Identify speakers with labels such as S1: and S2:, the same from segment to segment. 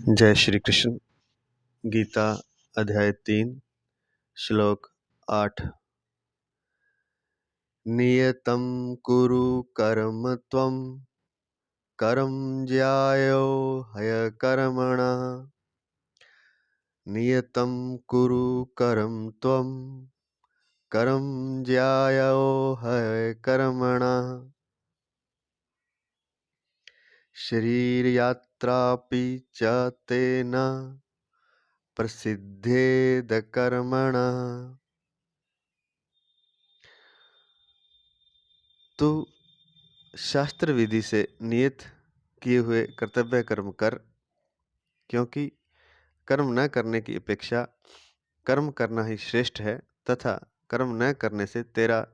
S1: जय श्री कृष्ण। गीता अध्याय 3 श्लोक 8। नियतं कुरु कर्म त्वं कर्म ज्यायो ह्यकर्मणः। नियतं कुरु कर्म त्वं कर्म ज्यायो ह्यकर्मणः। शरीरयात्रापि च तेन प्रसिद्धेद कर्मणः। तो शास्त्र विधि से नियत किए हुए कर्तव्य कर्म कर, क्योंकि कर्म न करने की अपेक्षा कर्म करना ही श्रेष्ठ है, तथा कर्म न करने से तेरा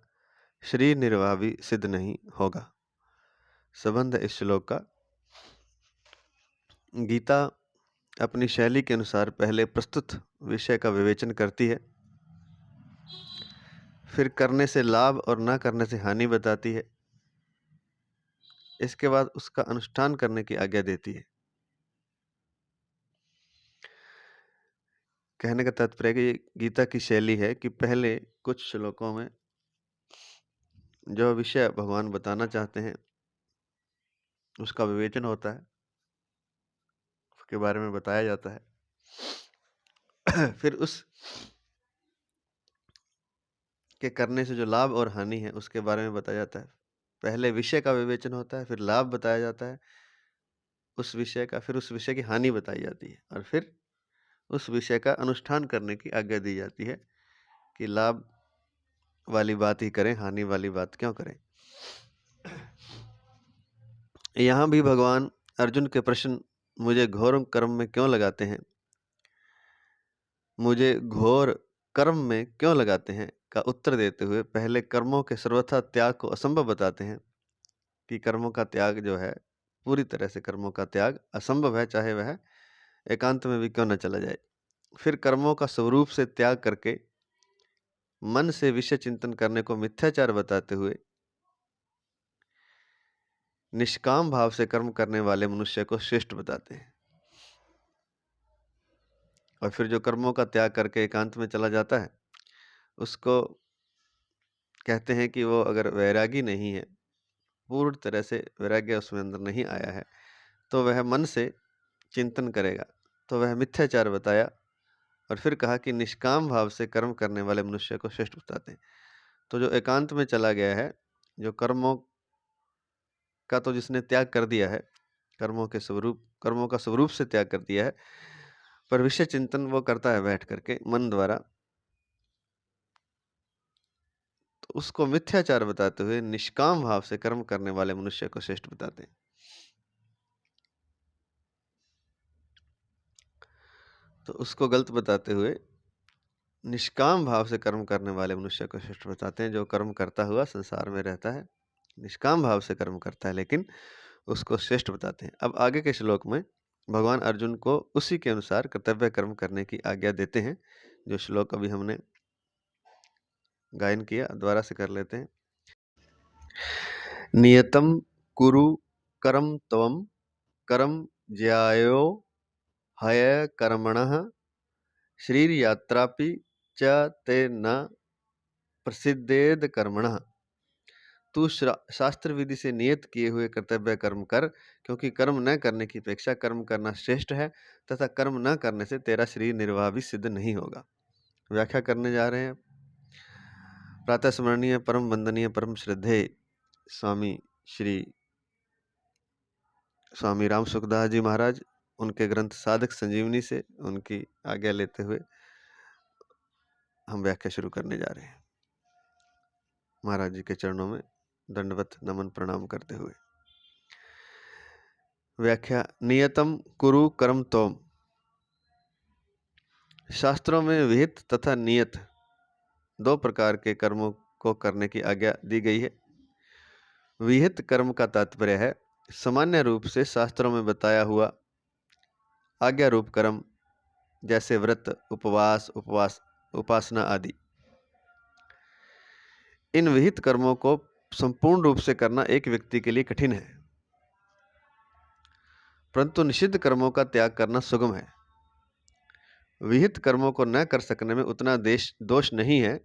S1: शरीर निर्वाह भी सिद्ध नहीं होगा। संबंध इस श्लोक का। गीता अपनी शैली के अनुसार पहले प्रस्तुत विषय का विवेचन करती है, फिर करने से लाभ और न करने से हानि बताती है, इसके बाद उसका अनुष्ठान करने की आज्ञा देती है। कहने का तात्पर्य कि ये गीता की शैली है कि पहले कुछ श्लोकों में जो विषय भगवान बताना चाहते हैं उसका विवेचन होता है, उसके बारे में बताया जाता है। फिर उस के करने से जो लाभ और हानि है उसके बारे में बताया जाता है। पहले विषय का विवेचन होता है, फिर लाभ बताया जाता है उस विषय का, फिर उस विषय की हानि बताई जाती है, और फिर उस विषय का अनुष्ठान करने की आज्ञा दी जाती है कि लाभ वाली बात ही करें, हानि वाली बात क्यों करें। यहाँ भी भगवान अर्जुन के प्रश्न मुझे घोर कर्म में क्यों लगाते हैं, मुझे घोर कर्म में क्यों लगाते हैं का उत्तर देते हुए पहले कर्मों के सर्वथा त्याग को असंभव बताते हैं कि कर्मों का त्याग जो है, पूरी तरह से कर्मों का त्याग असंभव है, चाहे वह एकांत में भी क्यों न चला जाए। फिर कर्मों का स्वरूप से त्याग करके मन से विषय चिंतन करने को मिथ्याचार बताते हुए निष्काम भाव से कर्म करने वाले मनुष्य को श्रेष्ठ बताते हैं। और फिर जो कर्मों का त्याग करके एकांत में चला जाता है उसको कहते हैं कि वो अगर वैरागी नहीं है, पूर्ण तरह से वैराग्य उसमें अंदर नहीं आया है, तो वह मन से चिंतन करेगा, तो वह मिथ्याचार बताया। और फिर कहा कि निष्काम भाव से कर्म करने वाले मनुष्य को श्रेष्ठ बताते हैं। तो जो एकांत में चला गया है, जो कर्मों का तो जिसने त्याग कर दिया है, कर्मों का स्वरूप से त्याग कर दिया है, पर विषय चिंतन वो करता है बैठ करके मन द्वारा, तो उसको मिथ्याचार बताते हुए निष्काम भाव से कर्म करने वाले मनुष्य को श्रेष्ठ बताते हैं। तो उसको गलत बताते हुए निष्काम भाव से कर्म करने वाले मनुष्य को श्रेष्ठ बताते हैं। जो कर्म करता हुआ संसार में रहता है, निष्काम भाव से कर्म करता है, लेकिन उसको श्रेष्ठ बताते हैं। अब आगे के श्लोक में भगवान अर्जुन को उसी के अनुसार कर्तव्य कर्म करने की आज्ञा देते हैं। जो श्लोक अभी हमने गायन किया, दोबारा से कर लेते हैं। नियतं कुरु कर्म त्वं कर्म ज्यायो ह्यकर्मणः। शरीरयात्रापि च ते न प्रसिद्धेद कर्मणः। तू शास्त्र विधि से नियत किए हुए कर्तव्य कर्म कर, क्योंकि कर्म न करने की अपेक्षा कर्म करना श्रेष्ठ है, तथा कर्म न करने से तेरा शरीर निर्वाह भी सिद्ध नहीं होगा। व्याख्या करने जा रहे हैं। प्रातः स्मरणीय परम वंदनीय परम श्रद्धेय स्वामी श्री स्वामी राम सुखदास जी महाराज, उनके ग्रंथ साधक संजीवनी से उनकी आज्ञा लेते हुए हम व्याख्या शुरू करने जा रहे हैं। महाराज जी के चरणों में दंडवत नमन प्रणाम करते हुए व्याख्या। नियतम कुरु कर्म त्वम। शास्त्रों में विहित तथा नियत दो प्रकार के कर्मों को करने की आज्ञा दी गई है। विहित कर्म का तात्पर्य है सामान्य रूप से शास्त्रों में बताया हुआ आज्ञा रूप कर्म, जैसे व्रत, उपवास, उपासना आदि। इन विहित कर्मों को संपूर्ण रूप से करना एक व्यक्ति के लिए कठिन है। परंतु निषिद्ध कर्मों का त्याग करना सुगम है। विहित कर्मों को न कर सकने में उतना दोष नहीं है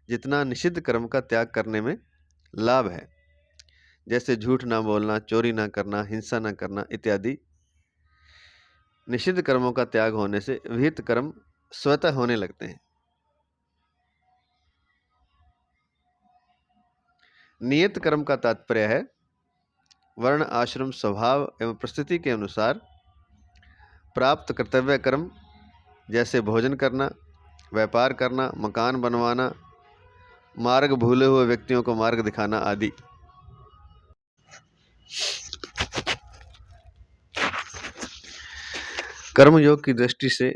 S1: जितना निषिद्ध कर्म का त्याग करने में लाभ है, जैसे झूठ ना बोलना, चोरी ना करना, हिंसा ना करना इत्यादि। निषिद्ध कर्मों का त्याग होने से विहित कर्म स्वतः होने लगते हैं। नियत कर्म का तात्पर्य है वर्ण, आश्रम, स्वभाव एवं परिस्थिति के अनुसार प्राप्त कर्तव्य कर्म, जैसे भोजन करना, व्यापार करना, मकान बनवाना, मार्ग भूले हुए व्यक्तियों को मार्ग दिखाना आदि। कर्मयोग की दृष्टि से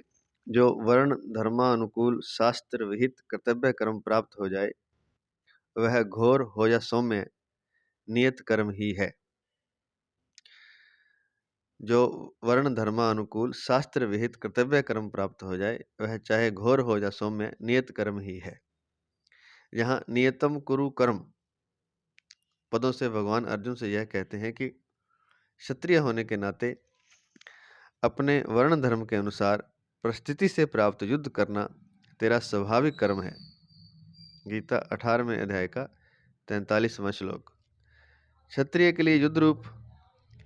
S1: जो वर्ण धर्मानुकूल शास्त्र विहित कर्तव्य कर्म प्राप्त हो जाए वह घोर हो या सौम्य नियत कर्म ही है। जो वर्ण धर्मानुकूल शास्त्र विहित कर्तव्य कर्म प्राप्त हो जाए वह चाहे घोर हो या सौम्य नियत कर्म ही है। यहाँ नियतम कुरु कर्म पदों से भगवान अर्जुन से यह कहते हैं कि क्षत्रिय होने के नाते अपने वर्ण धर्म के अनुसार परिस्थिति से प्राप्त युद्ध करना तेरा स्वाभाविक कर्म है। गीता 18वें अध्याय का 43वां श्लोक। क्षत्रिय के लिए युद्ध रूप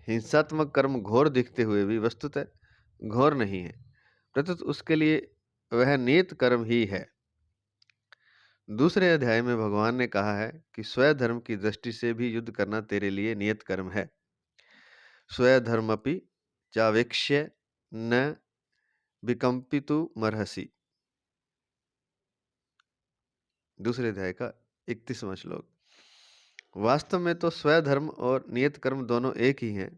S1: हिंसात्मक कर्म घोर दिखते हुए भी वस्तुतः घोर नहीं है, प्रत्युत उसके लिए वह नियत कर्म ही है। दूसरे अध्याय में भगवान ने कहा है कि स्वधर्म की दृष्टि से भी युद्ध करना तेरे लिए नियत कर्म है। स्वधर्मपि चावेक्ष्य न विकंपितु मर्हसि। दूसरे अध्याय का 31वां श्लोक। वास्तव में तो स्वधर्म और नियत कर्म दोनों एक ही हैं।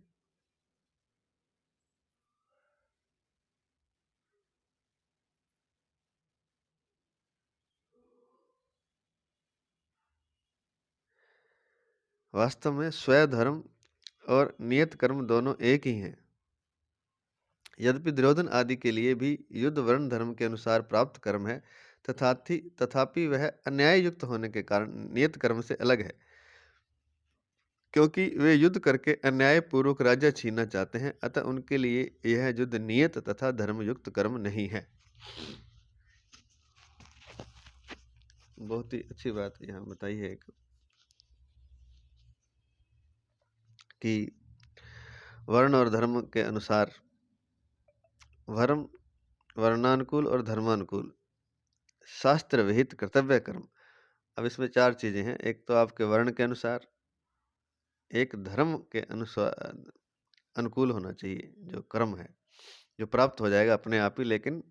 S1: वास्तव में स्वधर्म और नियत कर्म दोनों एक ही हैं। यद्यपि दुर्योधन आदि के लिए भी युद्ध वर्ण धर्म के अनुसार प्राप्त कर्म है, तथापि वह अन्याय युक्त होने के कारण नियत कर्म से अलग है, क्योंकि वे युद्ध करके अन्याय पूर्वक राज्य छीनना चाहते हैं। अतः उनके लिए यह युद्ध नियत तथा धर्मयुक्त कर्म नहीं है। बहुत ही अच्छी बात यहाँ बताई है कि वर्ण और धर्म के अनुसार वर्णानुकूल और धर्मानुकूल शास्त्र विहित कर्तव्य कर्म। अब इसमें 4 चीजें हैं। एक तो आपके वर्ण के अनुसार, एक धर्म के अनुसार अनुकूल होना चाहिए जो कर्म है, जो प्राप्त हो जाएगा अपने आप ही। लेकिन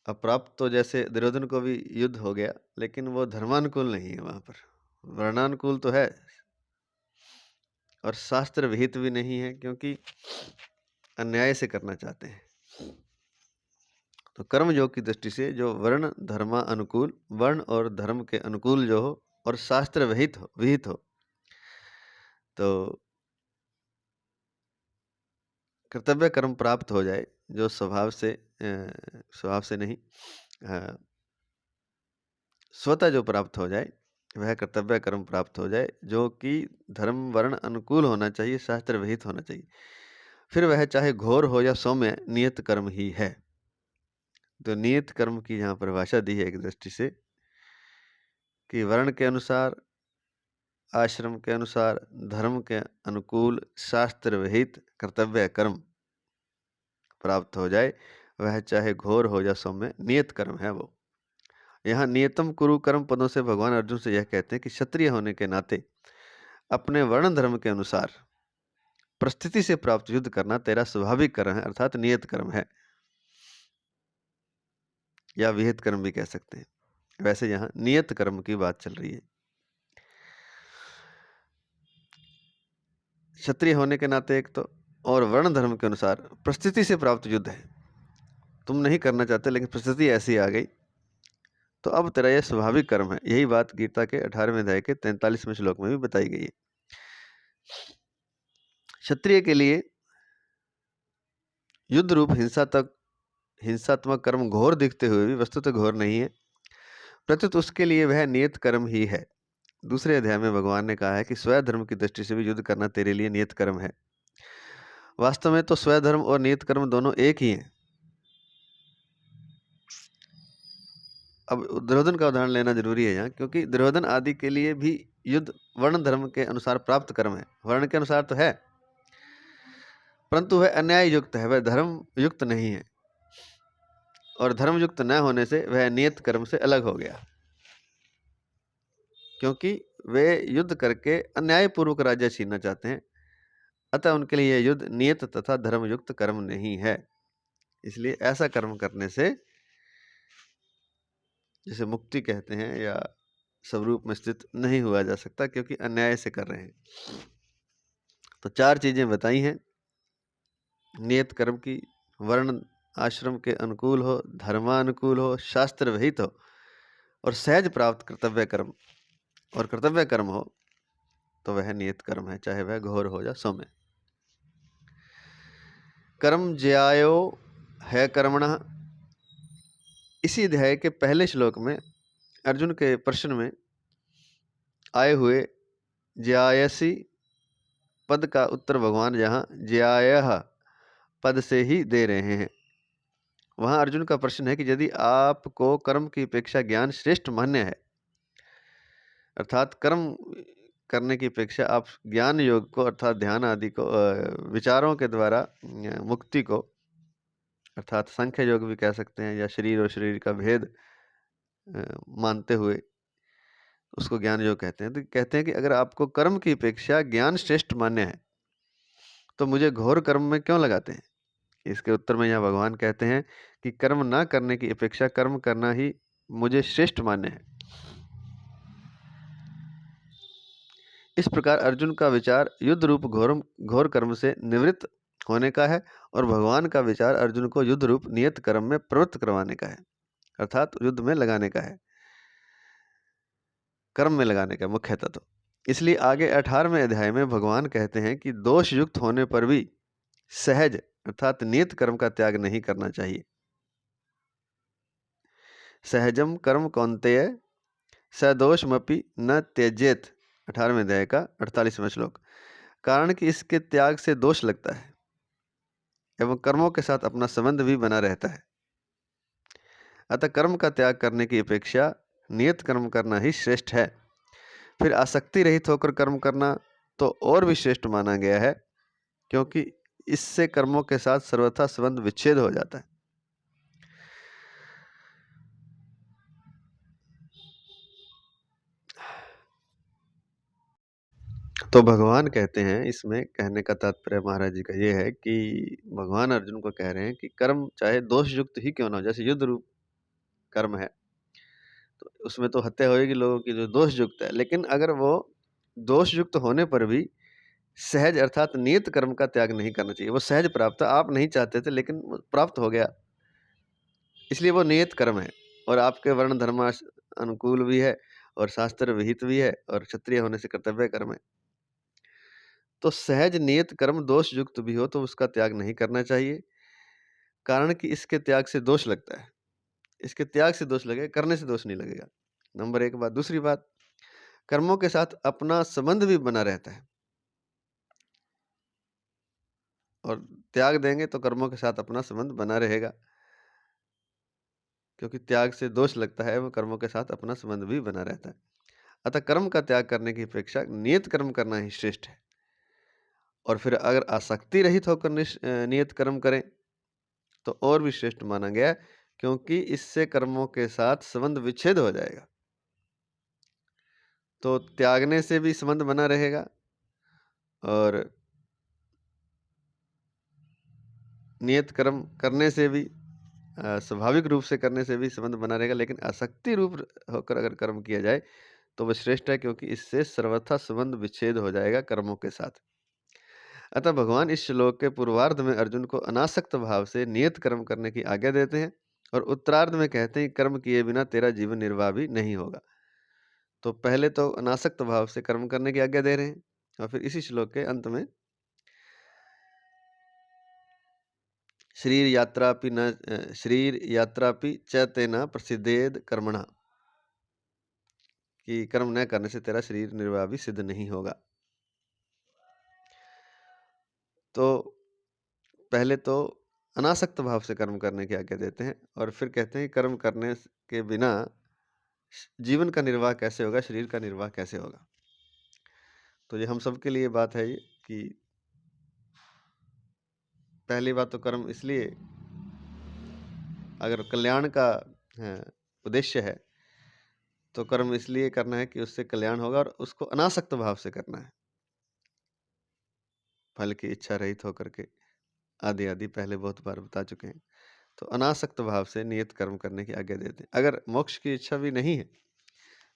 S1: अप्राप्त तो जैसे दुर्योधन को भी युद्ध हो गया, लेकिन वो धर्मानुकूल नहीं है, वहां पर वर्णानुकूल तो है और शास्त्र विहित भी नहीं है, क्योंकि अन्याय से करना चाहते हैं। तो कर्म योग की दृष्टि से जो वर्ण धर्मा अनुकूल, वर्ण और धर्म के अनुकूल जो हो और शास्त्र विहित हो तो कर्तव्य कर्म प्राप्त हो जाए, जो स्वभाव से नहीं स्वतः जो प्राप्त हो जाए वह कर्तव्य कर्म प्राप्त हो जाए, जो कि धर्म वर्ण अनुकूल होना चाहिए, शास्त्र विहित होना चाहिए। फिर वह चाहे घोर हो या सौम्य नियत कर्म ही है। तो नियत कर्म की यहाँ परिभाषा दी है एक दृष्टि से कि वर्ण के अनुसार, आश्रम के अनुसार, धर्म के अनुकूल शास्त्र विहित कर्तव्य कर्म प्राप्त हो जाए, वह चाहे घोर हो या सौम्य नियत कर्म है वो। यहाँ नियतम कुरु कर्म पदों से भगवान अर्जुन से यह कहते हैं कि क्षत्रिय होने के नाते अपने वर्ण धर्म के अनुसार परिस्थिति से प्राप्त युद्ध करना तेरा स्वाभाविक कर्म है, अर्थात नियत कर्म है, या विहित कर्म भी कह सकते हैं। वैसे यहाँ नियत कर्म की बात चल रही है। क्षत्रिय होने के नाते एक तो, और वर्ण धर्म के अनुसार परिस्थिति से प्राप्त युद्ध है। तुम नहीं करना चाहते लेकिन परिस्थिति ऐसी आ गई, तो अब तेरा यह स्वाभाविक कर्म है। यही बात गीता के 18वें अध्याय के 43वें श्लोक में भी बताई गई है। क्षत्रिय के लिए युद्ध रूप हिंसात्मक कर्म घोर दिखते हुए भी वस्तुतः घोर नहीं है, प्रत्युत उसके लिए वह नियत कर्म ही है। दूसरे अध्याय में भगवान ने कहा है कि स्वधर्म की दृष्टि से भी युद्ध करना तेरे लिए नियत कर्म है। वास्तव में तो स्वधर्म और नियत कर्म दोनों एक ही हैं। अब दुर्योधन का उदाहरण लेना जरूरी है यहाँ, क्योंकि दुर्योधन आदि के लिए भी युद्ध वर्ण धर्म के अनुसार प्राप्त कर्म है। वर्ण के अनुसार तो है, परंतु वह अन्याय युक्त है, वह धर्म युक्त नहीं है, और धर्म युक्त न होने से वह नियत कर्म से अलग हो गया, क्योंकि वे युद्ध करके अन्याय पूर्वक राज्य छीनना चाहते हैं। अतः उनके लिए यह युद्ध नियत तथा धर्मयुक्त कर्म नहीं है। इसलिए ऐसा कर्म करने से, जिसे मुक्ति कहते हैं, या स्वरूप में स्थित नहीं हुआ जा सकता, क्योंकि अन्याय से कर रहे हैं। तो 4 चीजें बताई हैं नियत कर्म की: वर्ण आश्रम के अनुकूल हो, धर्मानुकूल हो, शास्त्र विहित हो, और सहज प्राप्त कर्तव्य कर्म। और कर्तव्य कर्म हो तो वह नियत कर्म है, चाहे वह घोर हो या सौम्य। कर्म ज्यायो है कर्मणः। इसी अध्याय के पहले श्लोक में अर्जुन के प्रश्न में आए हुए ज्यायसी पद का उत्तर भगवान यहाँ ज्यायः पद से ही दे रहे हैं। वहां अर्जुन का प्रश्न है कि यदि आपको कर्म की अपेक्षा ज्ञान श्रेष्ठ मान्य है, अर्थात कर्म करने की अपेक्षा आप ज्ञान योग को, अर्थात ध्यान आदि को, विचारों के द्वारा मुक्ति को, अर्थात सांख्य योग भी कह सकते हैं, या शरीर और शरीर का भेद मानते हुए उसको ज्ञान योग कहते हैं। तो कहते हैं कि अगर आपको कर्म की अपेक्षा ज्ञान श्रेष्ठ मान्य है, तो मुझे घोर कर्म में क्यों लगाते हैं? इसके उत्तर में यहाँ भगवान कहते हैं कि कर्म ना करने की अपेक्षा कर्म करना ही मुझे श्रेष्ठ मान्य है। इस प्रकार अर्जुन का विचार युद्ध रूप घोर कर्म से निवृत्त होने का है, और भगवान का विचार अर्जुन को युद्ध रूप नियत कर्म में प्रवृत्त करवाने का है, अर्थात युद्ध में लगाने का है, कर्म में लगाने का मुख्यतः। तो इसलिए आगे 18वें अध्याय में भगवान कहते हैं कि दोष युक्त होने पर भी सहज अर्थात नियत कर्म का त्याग नहीं करना चाहिए। सहजम कर्म कौन्तेय सदोषमपि न त्यजेत, 18वें अध्याय का 48वां श्लोक। कारण कि इसके त्याग से दोष लगता है एवं कर्मों के साथ अपना संबंध भी बना रहता है। अतः कर्म का त्याग करने की अपेक्षा नियत कर्म करना ही श्रेष्ठ है। फिर आसक्ति रहित होकर कर्म करना तो और भी श्रेष्ठ माना गया है, क्योंकि इससे कर्मों के साथ सर्वथा संबंध विच्छेद हो जाता है। तो भगवान कहते हैं, इसमें कहने का तात्पर्य महाराज जी का ये है कि भगवान अर्जुन को कह रहे हैं कि कर्म चाहे दोष युक्त ही क्यों ना हो, जैसे युद्ध रूप कर्म है तो उसमें तो हत्या होएगी लोगों की, जो दोष युक्त है, लेकिन अगर वो दोष युक्त होने पर भी सहज अर्थात नियत कर्म का त्याग नहीं करना चाहिए। वो सहज प्राप्त, आप नहीं चाहते थे लेकिन प्राप्त हो गया, इसलिए वो नियत कर्म है, और आपके वर्ण धर्म अनुकूल भी है, और शास्त्र विहित भी है, और क्षत्रिय होने से कर्तव्य कर्म है। तो सहज नियत कर्म दोष युक्त भी हो तो उसका त्याग नहीं करना चाहिए, कारण कि इसके त्याग से दोष लगता है। इसके त्याग से दोष लगेगा, करने से दोष नहीं लगेगा। नंबर 1 बात। दूसरी बात, कर्मों के साथ अपना संबंध भी बना रहता है, और त्याग देंगे तो कर्मों के साथ अपना संबंध बना रहेगा, क्योंकि त्याग से दोष लगता है एवं कर्मों के साथ अपना संबंध भी बना रहता है। अतः कर्म का त्याग करने की अपेक्षा नियत कर्म करना ही श्रेष्ठ है। और फिर अगर आसक्ति रहित होकर नियत कर्म करें तो और भी श्रेष्ठ माना गया, क्योंकि इससे कर्मों के साथ संबंध विच्छेद हो जाएगा। तो त्यागने से भी संबंध बना रहेगा, और नियत कर्म करने से भी, स्वाभाविक रूप से करने से भी संबंध बना रहेगा, लेकिन आसक्ति रूप होकर अगर कर्म किया जाए तो वह श्रेष्ठ है, क्योंकि इससे सर्वथा संबंध विच्छेद हो जाएगा कर्मों के साथ। अतः भगवान इस श्लोक के पूर्वार्ध में अर्जुन को अनासक्त भाव से नियत कर्म करने की आज्ञा देते हैं, और उत्तरार्ध में कहते हैं कर्म किए बिना तेरा जीवन निर्वाह भी नहीं होगा। तो पहले तो अनासक्त भाव से कर्म करने की आज्ञा दे रहे हैं, और फिर इसी श्लोक के अंत में शरीर यात्रापि च तेन प्रसिद्धेद कर्मणा, कि कर्म न करने से तेरा शरीर निर्वाह भी सिद्ध नहीं होगा। तो पहले तो अनासक्त भाव से कर्म करने की आज्ञा देते हैं और फिर कहते हैं कि कर्म करने के बिना जीवन का निर्वाह कैसे होगा, शरीर का निर्वाह कैसे होगा। तो ये हम सबके लिए बात है ये कि पहली बात तो कर्म इसलिए, अगर कल्याण का उद्देश्य है तो कर्म इसलिए करना है कि उससे कल्याण होगा और उसको अनासक्त भाव से करना है, फल की इच्छा रहित होकर के। आदि आदि पहले बहुत बार बता चुके हैं। तो अनासक्त भाव से नियत कर्म करने की आज्ञा देते हैं। अगर मोक्ष की इच्छा भी नहीं है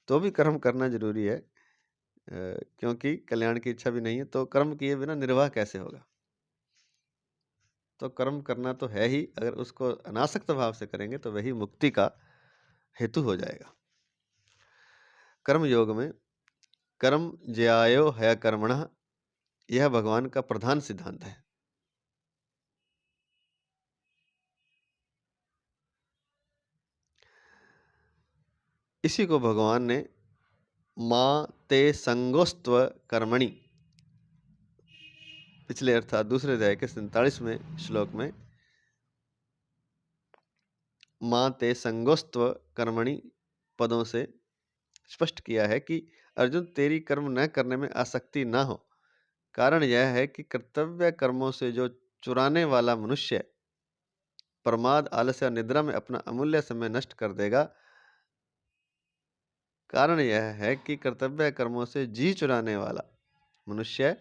S1: तो भी कर्म करना जरूरी है, क्योंकि कल्याण की इच्छा भी नहीं है तो कर्म किए बिना निर्वाह कैसे होगा। तो कर्म करना तो है ही, अगर उसको अनासक्त भाव से करेंगे तो वही मुक्ति का हेतु हो जाएगा। कर्म योग में कर्म ज्यायो है कर्मणः, यह भगवान का प्रधान सिद्धांत है। इसी को भगवान ने मां ते संगोस्त्व कर्मणि, पिछले अर्थात दूसरे अध्याय के 47वें श्लोक में मां ते संगोस्त्व कर्मणि पदों से स्पष्ट किया है कि अर्जुन, तेरी कर्म न करने में आसक्ति न हो। कारण यह है कि कर्तव्य कर्मों से जो चुराने वाला मनुष्य प्रमाद, आलस्य और निद्रा में अपना अमूल्य समय नष्ट कर देगा। कारण यह है कि कर्तव्य कर्मों से जी चुराने वाला मनुष्य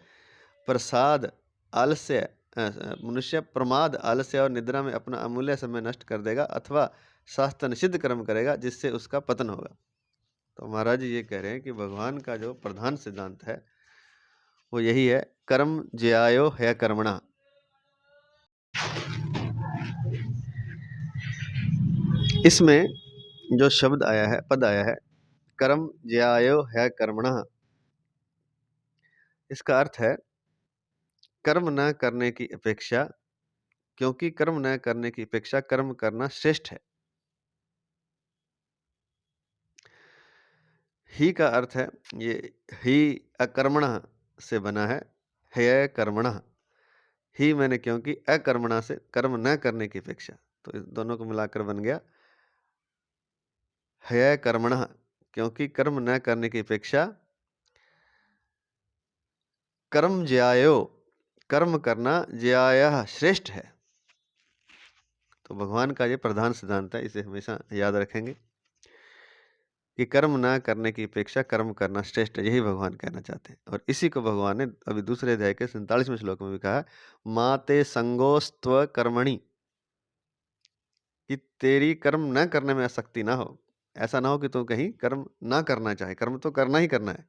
S1: प्रमाद, आलस्य और निद्रा में अपना अमूल्य समय नष्ट कर देगा अथवा शास्त्र निषिद्ध कर्म करेगा जिससे उसका पतन होगा। तो महाराज जी ये कह रहे हैं कि भगवान का जो प्रधान सिद्धांत है वो यही है, कर्म ज्यायो है कर्मणा। इसमें जो शब्द आया है, पद आया है, कर्म ज्यायो है कर्मणा, इसका अर्थ है कर्म न करने की अपेक्षा, क्योंकि कर्म न करने की अपेक्षा कर्म करना श्रेष्ठ है। ही का अर्थ है, ये ही अकर्मणः से बना है, है कर्मणः। ही मैंने क्योंकि अकर्मणा से कर्म न करने की अपेक्षा, तो इस दोनों को मिलाकर बन गया है कर्मणः, क्योंकि कर्म न करने की अपेक्षा कर्म ज्यायो, कर्म करना ज्यायः श्रेष्ठ है। तो भगवान का ये प्रधान सिद्धांत है, इसे हमेशा याद रखेंगे कि कर्म ना करने की अपेक्षा कर्म करना श्रेष्ठ है, यही भगवान कहना चाहते हैं। और इसी को भगवान ने अभी दूसरे अध्याय के 47वें श्लोक में भी कहा, माते संगोस्त्व कर्मणि, कि तेरी कर्म न करने में आसक्ति ना हो। ऐसा ना हो कि तू कहीं कर्म ना करना चाहे, कर्म तो करना ही करना है।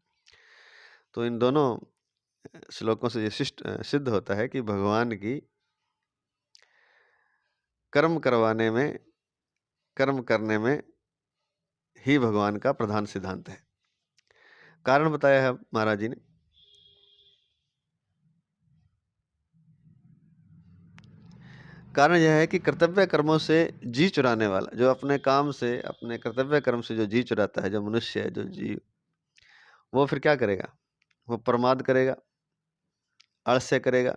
S1: तो इन दोनों श्लोकों से ये सिद्ध होता है कि भगवान की कर्म करवाने में, कर्म करने में ही भगवान का प्रधान सिद्धांत है। कारण बताया है महाराज जी ने, कारण यह है कि कर्तव्य कर्मों से जी चुराने वाला, जो अपने काम से, अपने कर्तव्य कर्म से जो जी चुराता है, जो मनुष्य है, जो जीव, वो फिर क्या करेगा? वो प्रमाद करेगा, आलस्य करेगा,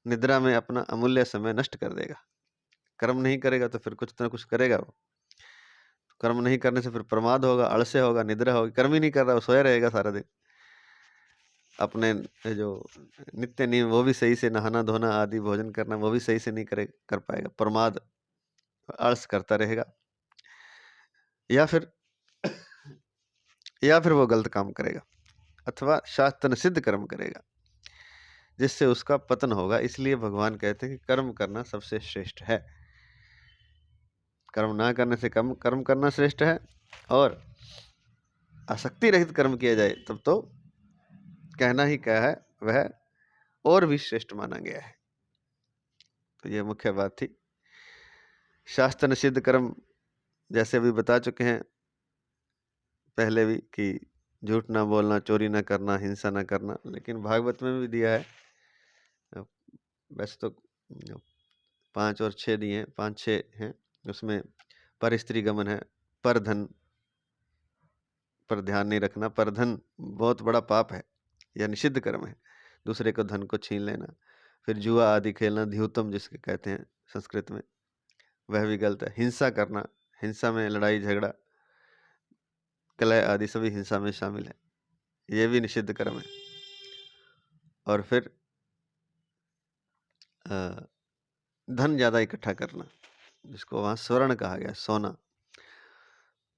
S1: निद्रा में अपना अमूल्य समय नष्ट कर देगा। कर्म नहीं करेगा तो फिर कुछ ना कुछ करेगा वो। कर्म नहीं करने से फिर प्रमाद होगा, आलस्य होगा, निद्रा होगी। कर्म ही नहीं कर रहा, वो सोया रहेगा सारा दिन। अपने जो नित्य नियम वो भी सही से, नहाना धोना आदि, भोजन करना, वो भी सही से नहीं कर पाएगा। प्रमाद, आलस करता रहेगा, या फिर वो गलत काम करेगा अथवा शास्त्र निषिद्ध कर्म करेगा जिससे उसका पतन होगा। इसलिए भगवान कहते हैं कि कर्म करना सबसे श्रेष्ठ है। कर्म ना करने से कर्म करना श्रेष्ठ है, और आसक्ति रहित कर्म किया जाए तब तो कहना ही क्या है, वह और भी श्रेष्ठ माना गया है। तो यह मुख्य बात थी। शास्त्र निषिद्ध कर्म जैसे अभी बता चुके हैं पहले भी कि झूठ ना बोलना, चोरी ना करना, हिंसा ना करना, लेकिन भागवत में भी दिया है। वैसे तो 5 और 6 दिए हैं, 5-6 हैं। उसमें पर स्त्री गमन है, पर धन पर ध्यान नहीं रखना। पर धन बहुत बड़ा पाप है, यह निषिद्ध कर्म है, दूसरे को धन को छीन लेना। फिर जुआ आदि खेलना, द्यूतम जिसके कहते हैं संस्कृत में, वह भी गलत है। हिंसा करना, हिंसा में लड़ाई झगड़ा, कलह आदि सभी हिंसा में शामिल है, ये भी निषिद्ध कर्म है। और फिर धन ज़्यादा इकट्ठा करना, जिसको वहाँ स्वर्ण कहा गया, सोना,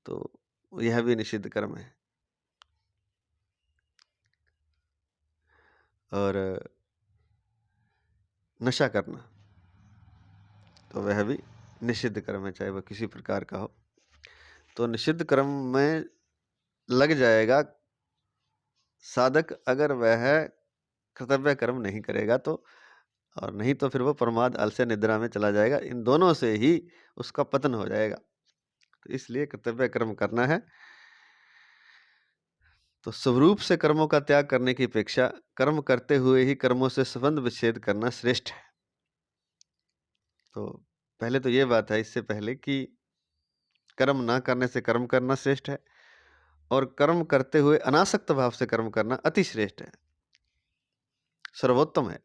S1: तो यह भी निषिद्ध कर्म है। और नशा करना, तो वह भी निषिद्ध कर्म है, चाहे वह किसी प्रकार का हो। तो निषिद्ध कर्म में लग जाएगा साधक अगर वह कर्तव्य कर्म नहीं करेगा तो, और नहीं तो फिर वो प्रमाद, आलस्य, निद्रा में चला जाएगा। इन दोनों से ही उसका पतन हो जाएगा। तो इसलिए कर्तव्य कर्म करना है। तो स्वरूप से कर्मों का त्याग करने की अपेक्षा कर्म करते हुए ही कर्मों से संबंध विच्छेद करना श्रेष्ठ है। तो पहले तो ये बात है, इससे पहले कि कर्म ना करने से कर्म करना श्रेष्ठ है, और कर्म करते हुए अनासक्त भाव से कर्म करना अति श्रेष्ठ है, सर्वोत्तम है।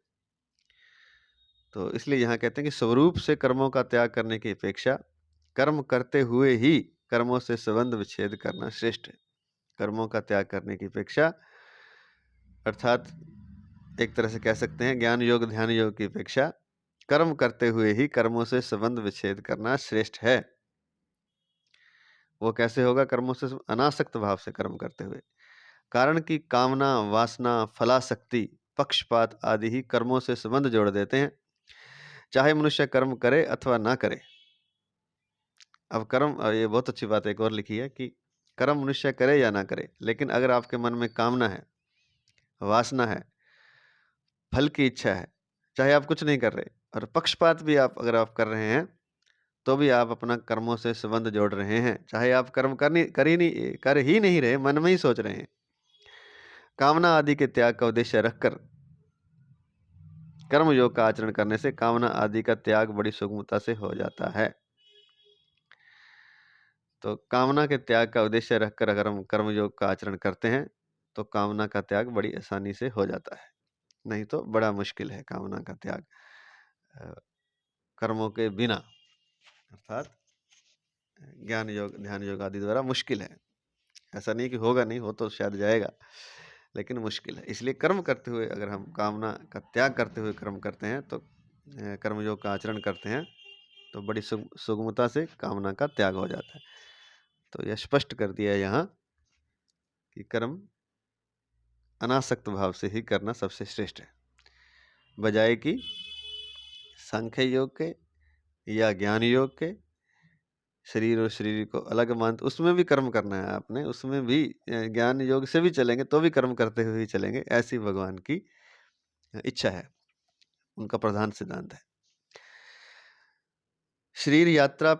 S1: तो इसलिए यहाँ कहते हैं कि स्वरूप से कर्मों का त्याग करने की अपेक्षा कर्म करते हुए ही कर्मों से संबंध विच्छेद करना श्रेष्ठ है। कर्मों का त्याग करने की अपेक्षा, अर्थात एक तरह से कह सकते हैं ज्ञान योग ध्यान योग की अपेक्षा कर्म करते हुए ही कर्मों से संबंध विच्छेद करना श्रेष्ठ है। वो कैसे होगा? कर्मों से अनासक्त भाव से कर्म करते हुए। कारण कि कामना, वासना, फलासक्ति, पक्षपात आदि ही कर्मों से संबंध जोड़ देते हैं, चाहे मनुष्य कर्म करे अथवा ना करे। अब कर्म, ये बहुत अच्छी बात एक और लिखी है कि कर्म मनुष्य करे या ना करे, लेकिन अगर आपके मन में कामना है, वासना है, फल की इच्छा है, चाहे आप कुछ नहीं कर रहे, और पक्षपात भी आप अगर आप कर रहे हैं, तो भी आप अपना कर्मों से संबंध जोड़ रहे हैं, चाहे आप कर्म कर ही नहीं रहे, मन में ही सोच रहे हैं। कामना आदि के त्याग का उद्देश्य रखकर कर्म योग का आचरण करने से कामना आदि का त्याग बड़ी सुगमता से हो जाता है। तो कामना के त्याग का उद्देश्य रखकर अगर हम कर्म योग का आचरण करते हैं तो कामना का त्याग बड़ी आसानी से हो जाता है, नहीं तो बड़ा मुश्किल है कामना का त्याग कर्मों के बिना, अर्थात ज्ञान योग ध्यान योग आदि द्वारा मुश्किल है। ऐसा नहीं कि होगा नहीं, हो तो शायद जाएगा, लेकिन मुश्किल है। इसलिए कर्म करते हुए अगर हम कामना का त्याग करते हुए कर्म करते हैं तो कर्मयोग का आचरण करते हैं तो बड़ी सुगमता से कामना का त्याग हो जाता है। तो यह स्पष्ट कर दिया यहाँ कि कर्म अनासक्त भाव से ही करना सबसे श्रेष्ठ है, बजाय कि सांख्य योग के या ज्ञान योग के। शरीर और शरीर को अलग मान, उसमें भी कर्म करना है आपने, उसमें भी ज्ञान योग से भी चलेंगे तो भी कर्म करते हुए ही चलेंगे, ऐसी भगवान की इच्छा है, उनका प्रधान सिद्धांत है। शरीर यात्रा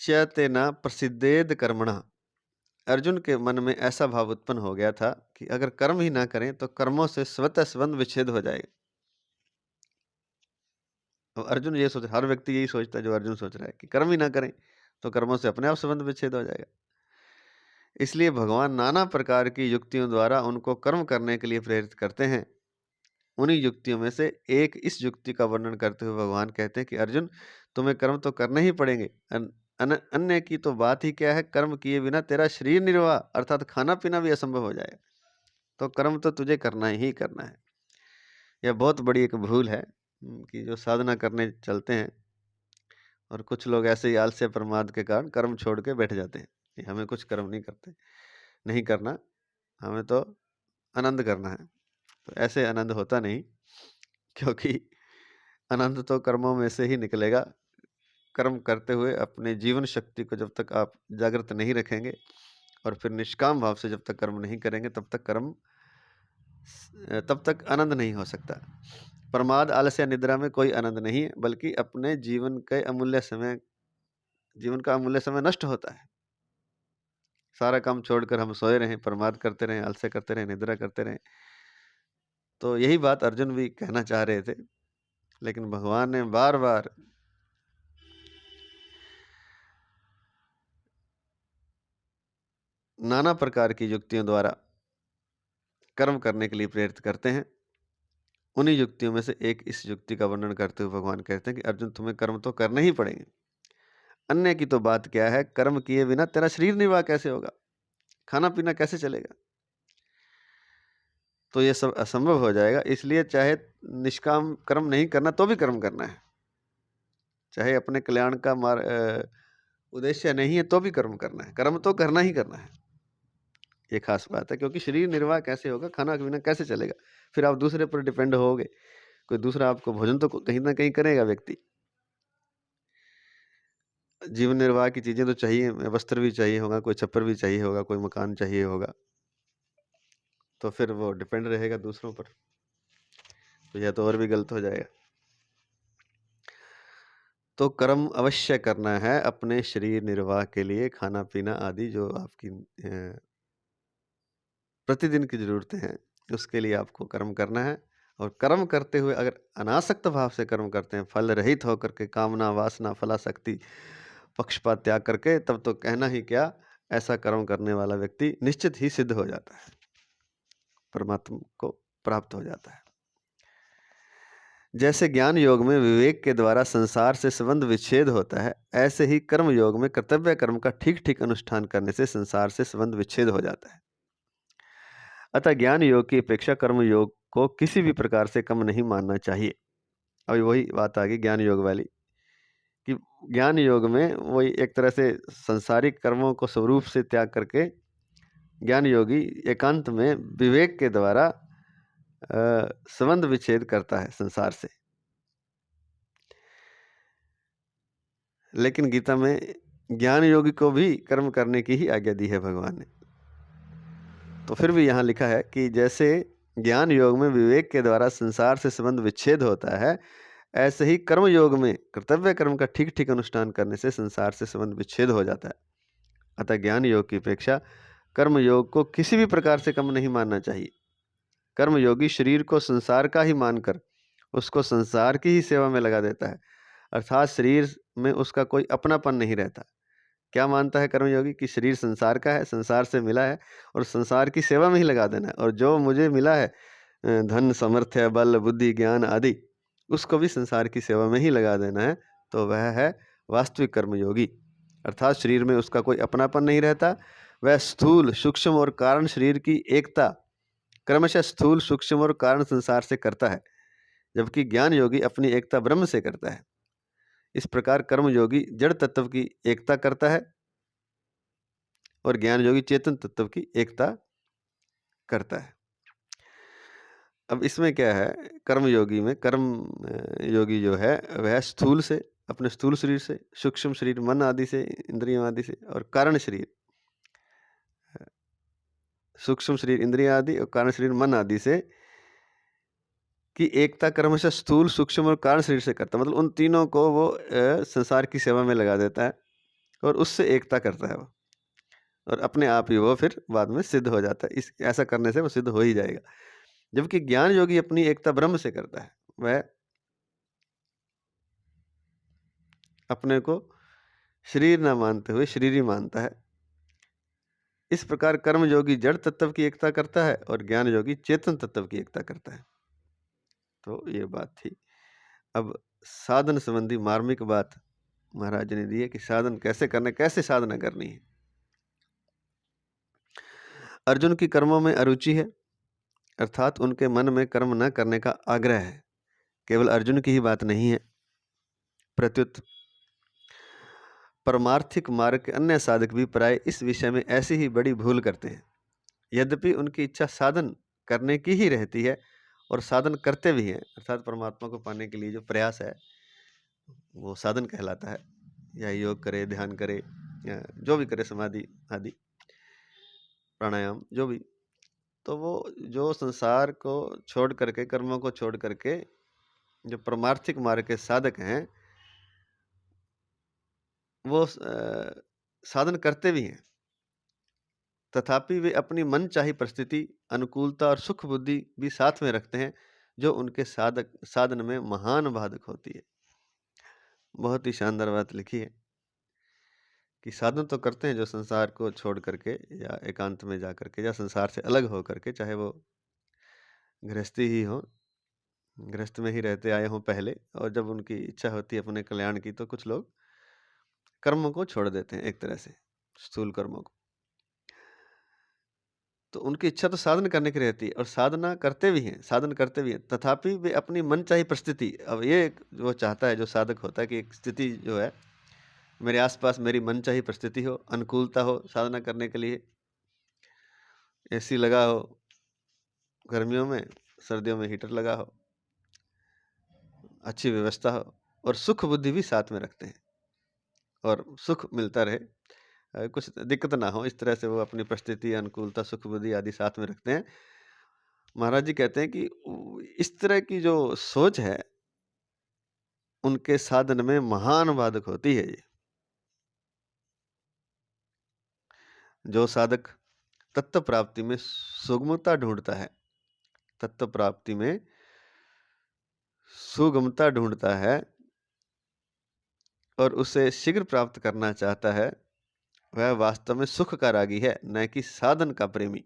S1: तेना प्रसिद्धेद कर्मणा। अर्जुन के मन में ऐसा भाव उत्पन्न हो गया था कि अगर कर्म ही ना करें तो कर्मों से स्वतः संबंध विच्छेद हो जाएगा। तो अर्जुन ये सोच, हर व्यक्ति यही सोचता है जो अर्जुन सोच रहा है कि कर्म ही ना करें तो कर्मों से अपने आप संबंध विच्छेद हो जाएगा। इसलिए भगवान नाना प्रकार की युक्तियों द्वारा उनको कर्म करने के लिए प्रेरित करते हैं। उन्हीं युक्तियों में से एक इस युक्ति का वर्णन करते हुए भगवान कहते हैं कि अर्जुन, तुम्हें कर्म तो करने ही पड़ेंगे, अन्य की तो बात ही क्या है, कर्म किए बिना तेरा शरीर निर्वाह अर्थात खाना पीना भी असंभव हो जाएगा। तो कर्म तो तुझे करना ही करना है। यह बहुत बड़ी एक भूल है कि जो साधना करने चलते हैं और कुछ लोग ऐसे ही आलस्य प्रमाद के कारण कर्म छोड़ के बैठ जाते हैं कि हमें कुछ कर्म नहीं करना, हमें तो आनंद करना है। तो ऐसे आनंद होता नहीं, क्योंकि आनंद तो कर्मों में से ही निकलेगा। कर्म करते हुए अपने जीवन शक्ति को जब तक आप जागृत नहीं रखेंगे और फिर निष्काम भाव से जब तक कर्म नहीं करेंगे तब तक आनंद नहीं हो सकता। प्रमाद, आलस्य, निद्रा में कोई आनंद नहीं है, बल्कि अपने जीवन का अमूल्य समय नष्ट होता है। सारा काम छोड़कर हम सोए रहें, प्रमाद करते रहें, आलस्य करते रहें, निद्रा करते रहें। तो यही बात अर्जुन भी कहना चाह रहे थे, लेकिन भगवान ने बार बार नाना प्रकार की युक्तियों द्वारा कर्म करने के लिए प्रेरित करते हैं। उन्हीं युक्तियों में से एक इस युक्ति का वर्णन करते हुए भगवान कहते हैं कि अर्जुन तुम्हें कर्म तो करने ही पड़ेंगे, अन्य की तो बात क्या है, कर्म किए बिना तेरा शरीर निर्वाह कैसे होगा, खाना पीना कैसे चलेगा। तो ये सब असंभव हो जाएगा, इसलिए चाहे निष्काम कर्म नहीं करना तो भी कर्म करना है, चाहे अपने कल्याण का उद्देश्य नहीं है तो भी कर्म करना है, कर्म तो करना ही करना है। ये खास बात है, क्योंकि शरीर निर्वाह कैसे होगा, खाना पीना कैसे चलेगा, फिर आप दूसरे पर डिपेंड होगे, कोई दूसरा आपको भोजन तो कहीं ना कहीं करेगा व्यक्ति। जीवन निर्वाह की चीजें तो चाहिए, वस्त्र भी चाहिए होगा, कोई छप्पर भी चाहिए होगा, कोई मकान चाहिए होगा, तो फिर वो डिपेंड रहेगा दूसरों पर, तो यह तो और भी गलत हो जाएगा। तो कर्म अवश्य करना है अपने शरीर निर्वाह के लिए, खाना पीना आदि जो आपकी प्रतिदिन की जरूरतें हैं उसके लिए आपको कर्म करना है। और कर्म करते हुए अगर अनासक्त भाव से कर्म करते हैं, फल रहित होकर के, कामना वासना फलासक्ति पक्षपात त्याग करके, तब तो कहना ही क्या, ऐसा कर्म करने वाला व्यक्ति निश्चित ही सिद्ध हो जाता है, परमात्मा को प्राप्त हो जाता है। जैसे ज्ञान योग में विवेक के द्वारा संसार से संबंध विच्छेद होता है, ऐसे ही कर्म योग में कर्तव्य कर्म का ठीक ठीक अनुष्ठान करने से संसार से संबंध विच्छेद हो जाता है। अतः ज्ञान योग की अपेक्षा कर्म योग को किसी भी प्रकार से कम नहीं मानना चाहिए। अभी वही बात आ गई ज्ञान योग वाली, कि ज्ञान योग में वही एक तरह से संसारिक कर्मों को स्वरूप से त्याग करके ज्ञान योगी एकांत में विवेक के द्वारा संबंध विच्छेद करता है संसार से। लेकिन गीता में ज्ञान योगी को भी कर्म करने की ही आज्ञा दी है भगवान ने। तो फिर भी यहाँ लिखा है कि जैसे ज्ञान योग में विवेक के द्वारा संसार से संबंध विच्छेद होता है, ऐसे ही कर्म योग में कर्तव्य कर्म का ठीक ठीक अनुष्ठान करने से संसार से संबंध विच्छेद हो जाता है। अतः ज्ञान योग की अपेक्षा कर्म योग को किसी भी प्रकार से कम नहीं मानना चाहिए। कर्म योगी शरीर को संसार का ही मानकर उसको संसार की ही सेवा में लगा देता है, अर्थात शरीर में उसका कोई अपनापन नहीं रहता। क्या मानता है कर्मयोगी कि शरीर संसार का है, संसार से मिला है और संसार की सेवा में ही लगा देना है, और जो मुझे मिला है धन सामर्थ्य बल बुद्धि ज्ञान आदि, उसको भी संसार की सेवा में ही लगा देना है। तो वह है वास्तविक कर्मयोगी, अर्थात शरीर में उसका कोई अपनापन नहीं रहता। वह स्थूल सूक्ष्म और कारण शरीर की एकता क्रमशः स्थूल सूक्ष्म और कारण संसार से करता है, जबकि ज्ञान योगी अपनी एकता ब्रह्म से करता है। इस प्रकार कर्म योगी जड़ तत्व की एकता करता है और ज्ञान योगी चेतन तत्व की एकता करता है। अब इसमें क्या है, कर्म योगी में कर्म योगी जो है वह स्थूल से, अपने स्थूल शरीर से, सूक्ष्म शरीर मन आदि से, इंद्रियों आदि से, और कारण शरीर सूक्ष्म शरीर इंद्रिय आदि और कारण शरीर मन आदि से की एकता क्रमशः स्थूल सूक्ष्म और कारण शरीर से करता है। मतलब उन तीनों को वो संसार की सेवा में लगा देता है और उससे एकता करता है वो, और अपने आप ही वो फिर बाद में सिद्ध हो जाता है। इस ऐसा करने से वो सिद्ध हो ही जाएगा। जबकि ज्ञान योगी अपनी एकता ब्रह्म से करता है, वह अपने को शरीर ना मानते हुए शरीर ही मानता है। इस प्रकार कर्म योगी जड़ तत्व की एकता करता है और ज्ञान योगी चेतन तत्व की एकता करता है। तो ये बात थी। अब साधन संबंधी मार्मिक बात महाराज ने दी है कि साधन कैसे करना, कैसे साधना करनी है। अर्जुन की कर्मों में अरुचि है, अर्थात उनके मन में कर्म न करने का आग्रह है। केवल अर्जुन की ही बात नहीं है, प्रत्युत परमार्थिक मार्ग के अन्य साधक भी प्राय इस विषय में ऐसी ही बड़ी भूल करते हैं। यद्यपि उनकी इच्छा साधन करने की ही रहती है और साधन करते भी हैं, अर्थात परमात्मा को पाने के लिए जो प्रयास है वो साधन कहलाता है। या योग करे, ध्यान करे, या जो भी करे, समाधि आदि प्राणायाम जो भी, तो वो जो संसार को छोड़ करके, कर्मों को छोड़ करके जो परमार्थिक मार्ग के साधक हैं वो साधन करते भी हैं, तथापि वे अपनी मन चाही परिस्थिति, अनुकूलता और सुख बुद्धि भी साथ में रखते हैं, जो उनके साधन में महान बाधक होती है। बहुत ही शानदार बात लिखी है कि साधन तो करते हैं जो संसार को छोड़ करके या एकांत में जा करके या संसार से अलग हो करके, चाहे वो गृहस्थी ही हो गृहस्थ में ही रहते आए हों पहले, और जब उनकी इच्छा होती है अपने कल्याण की, तो कुछ लोग कर्मों को छोड़ देते हैं, एक तरह से स्थूल कर्मों को। तो उनकी इच्छा तो साधन करने की रहती है, और साधना करते भी हैं, साधन करते भी हैं, तथापि वे अपनी मनचाही परिस्थिति, अब ये वो चाहता है जो साधक होता है कि एक स्थिति जो है मेरे आसपास, मेरी मनचाही परिस्थिति हो, अनुकूलता हो साधना करने के लिए, एसी लगा हो गर्मियों में, सर्दियों में हीटर लगा हो, अच्छी व्यवस्था हो, और सुख बुद्धि भी साथ में रखते हैं, और सुख मिलता रहे, कुछ दिक्कत ना हो, इस तरह से वो अपनी परिस्थिति, अनुकूलता, सुख बुद्धि आदि साथ में रखते हैं। महाराज जी कहते हैं कि इस तरह की जो सोच है, उनके साधन में महान बाधक होती है ये। जो साधक तत्व प्राप्ति में सुगमता ढूंढता है, तत्व प्राप्ति में सुगमता ढूंढता है और उसे शीघ्र प्राप्त करना चाहता है, वह वास्तव में सुख का रागी है, न कि साधन का प्रेमी।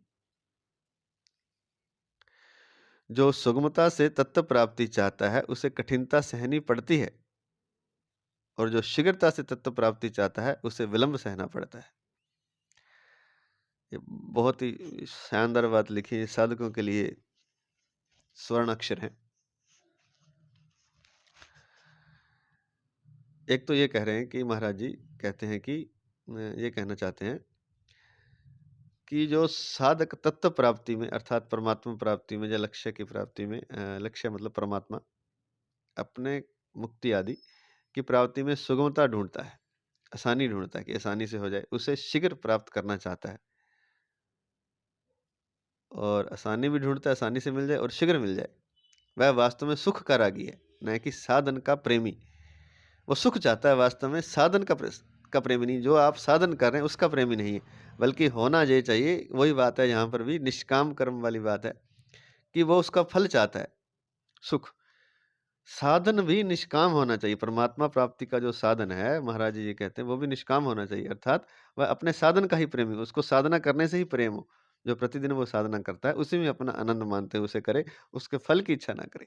S1: जो सुगमता से तत्व प्राप्ति चाहता है, उसे कठिनता सहनी पड़ती है, और जो शीघ्रता से तत्व प्राप्ति चाहता है, उसे विलंब सहना पड़ता है। ये बहुत ही शानदार बात लिखी है, साधकों के लिए स्वर्ण अक्षर है। एक तो ये कह रहे हैं कि महाराज जी कहते हैं कि ये कहना चाहते हैं कि जो साधक तत्व प्राप्ति में, अर्थात परमात्मा प्राप्ति में, या लक्ष्य की प्राप्ति में, लक्ष्य मतलब परमात्मा, अपने मुक्ति आदि की प्राप्ति में सुगमता ढूंढता है, आसानी ढूंढता है कि आसानी से हो जाए, उसे शीघ्र प्राप्त करना चाहता है, और आसानी भी ढूंढता है, आसानी से मिल जाए और शीघ्र मिल जाए, वह वास्तव में सुख का रागी है, न कि साधन का प्रेमी। वो सुख चाहता है वास्तव में, साधन का प्रेमी नहीं। जो आप साधन कर रहे हैं उसका प्रेमी नहीं है, बल्कि होना ये चाहिए, वही बात है यहाँ पर भी निष्काम कर्म वाली बात है, कि वो उसका फल चाहता है, सुख। साधन भी निष्काम होना चाहिए, परमात्मा प्राप्ति का जो साधन है, महाराज जी ये कहते हैं, वो भी निष्काम होना चाहिए, अर्थात वह अपने साधन का ही प्रेमी हो, उसको साधना करने से ही प्रेम हो। जो प्रतिदिन वो साधना करता है, उसी में अपना आनंद मानते हुए उसे करे, उसके फल की इच्छा ना करे।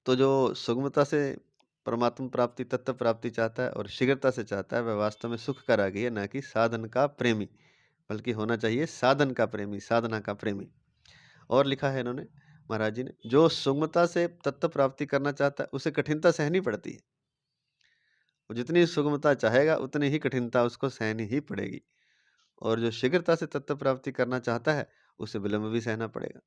S1: तो जो सुगमता से परमात्मा प्राप्ति, तत्व प्राप्ति चाहता है और शीघ्रता से चाहता है, वह वास्तव में सुख का रागी है, न कि साधन का प्रेमी, बल्कि होना चाहिए साधन का प्रेमी, साधना का प्रेमी। और लिखा है इन्होंने, महाराज जी ने, जो सुगमता से तत्व प्राप्ति करना चाहता है, उसे कठिनता सहनी पड़ती है। वो जितनी सुगमता चाहेगा, उतनी ही कठिनता उसको सहनी ही पड़ेगी, और जो शीघ्रता से तत्व प्राप्ति करना चाहता है, उसे विलंब भी सहना पड़ेगा।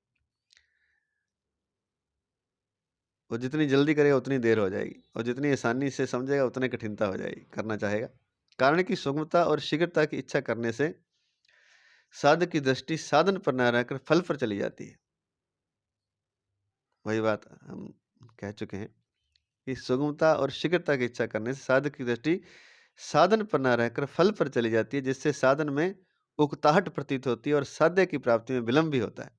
S1: वो जितनी जल्दी करेगा उतनी देर हो जाएगी, और जितनी आसानी से समझेगा उतनी कठिनता हो जाएगी, करना चाहेगा। कारण कि सुगमता और शीघ्रता की इच्छा करने से साधक की दृष्टि साधन पर न रहकर फल पर चली जाती है। वही बात हम कह चुके हैं कि सुगमता और शीघ्रता की इच्छा करने से साधक की दृष्टि साधन पर न रहकर फल पर चली जाती है, जिससे साधन में उकताहट प्रतीत होती है और साध्य की प्राप्ति में विलंब भी होता है,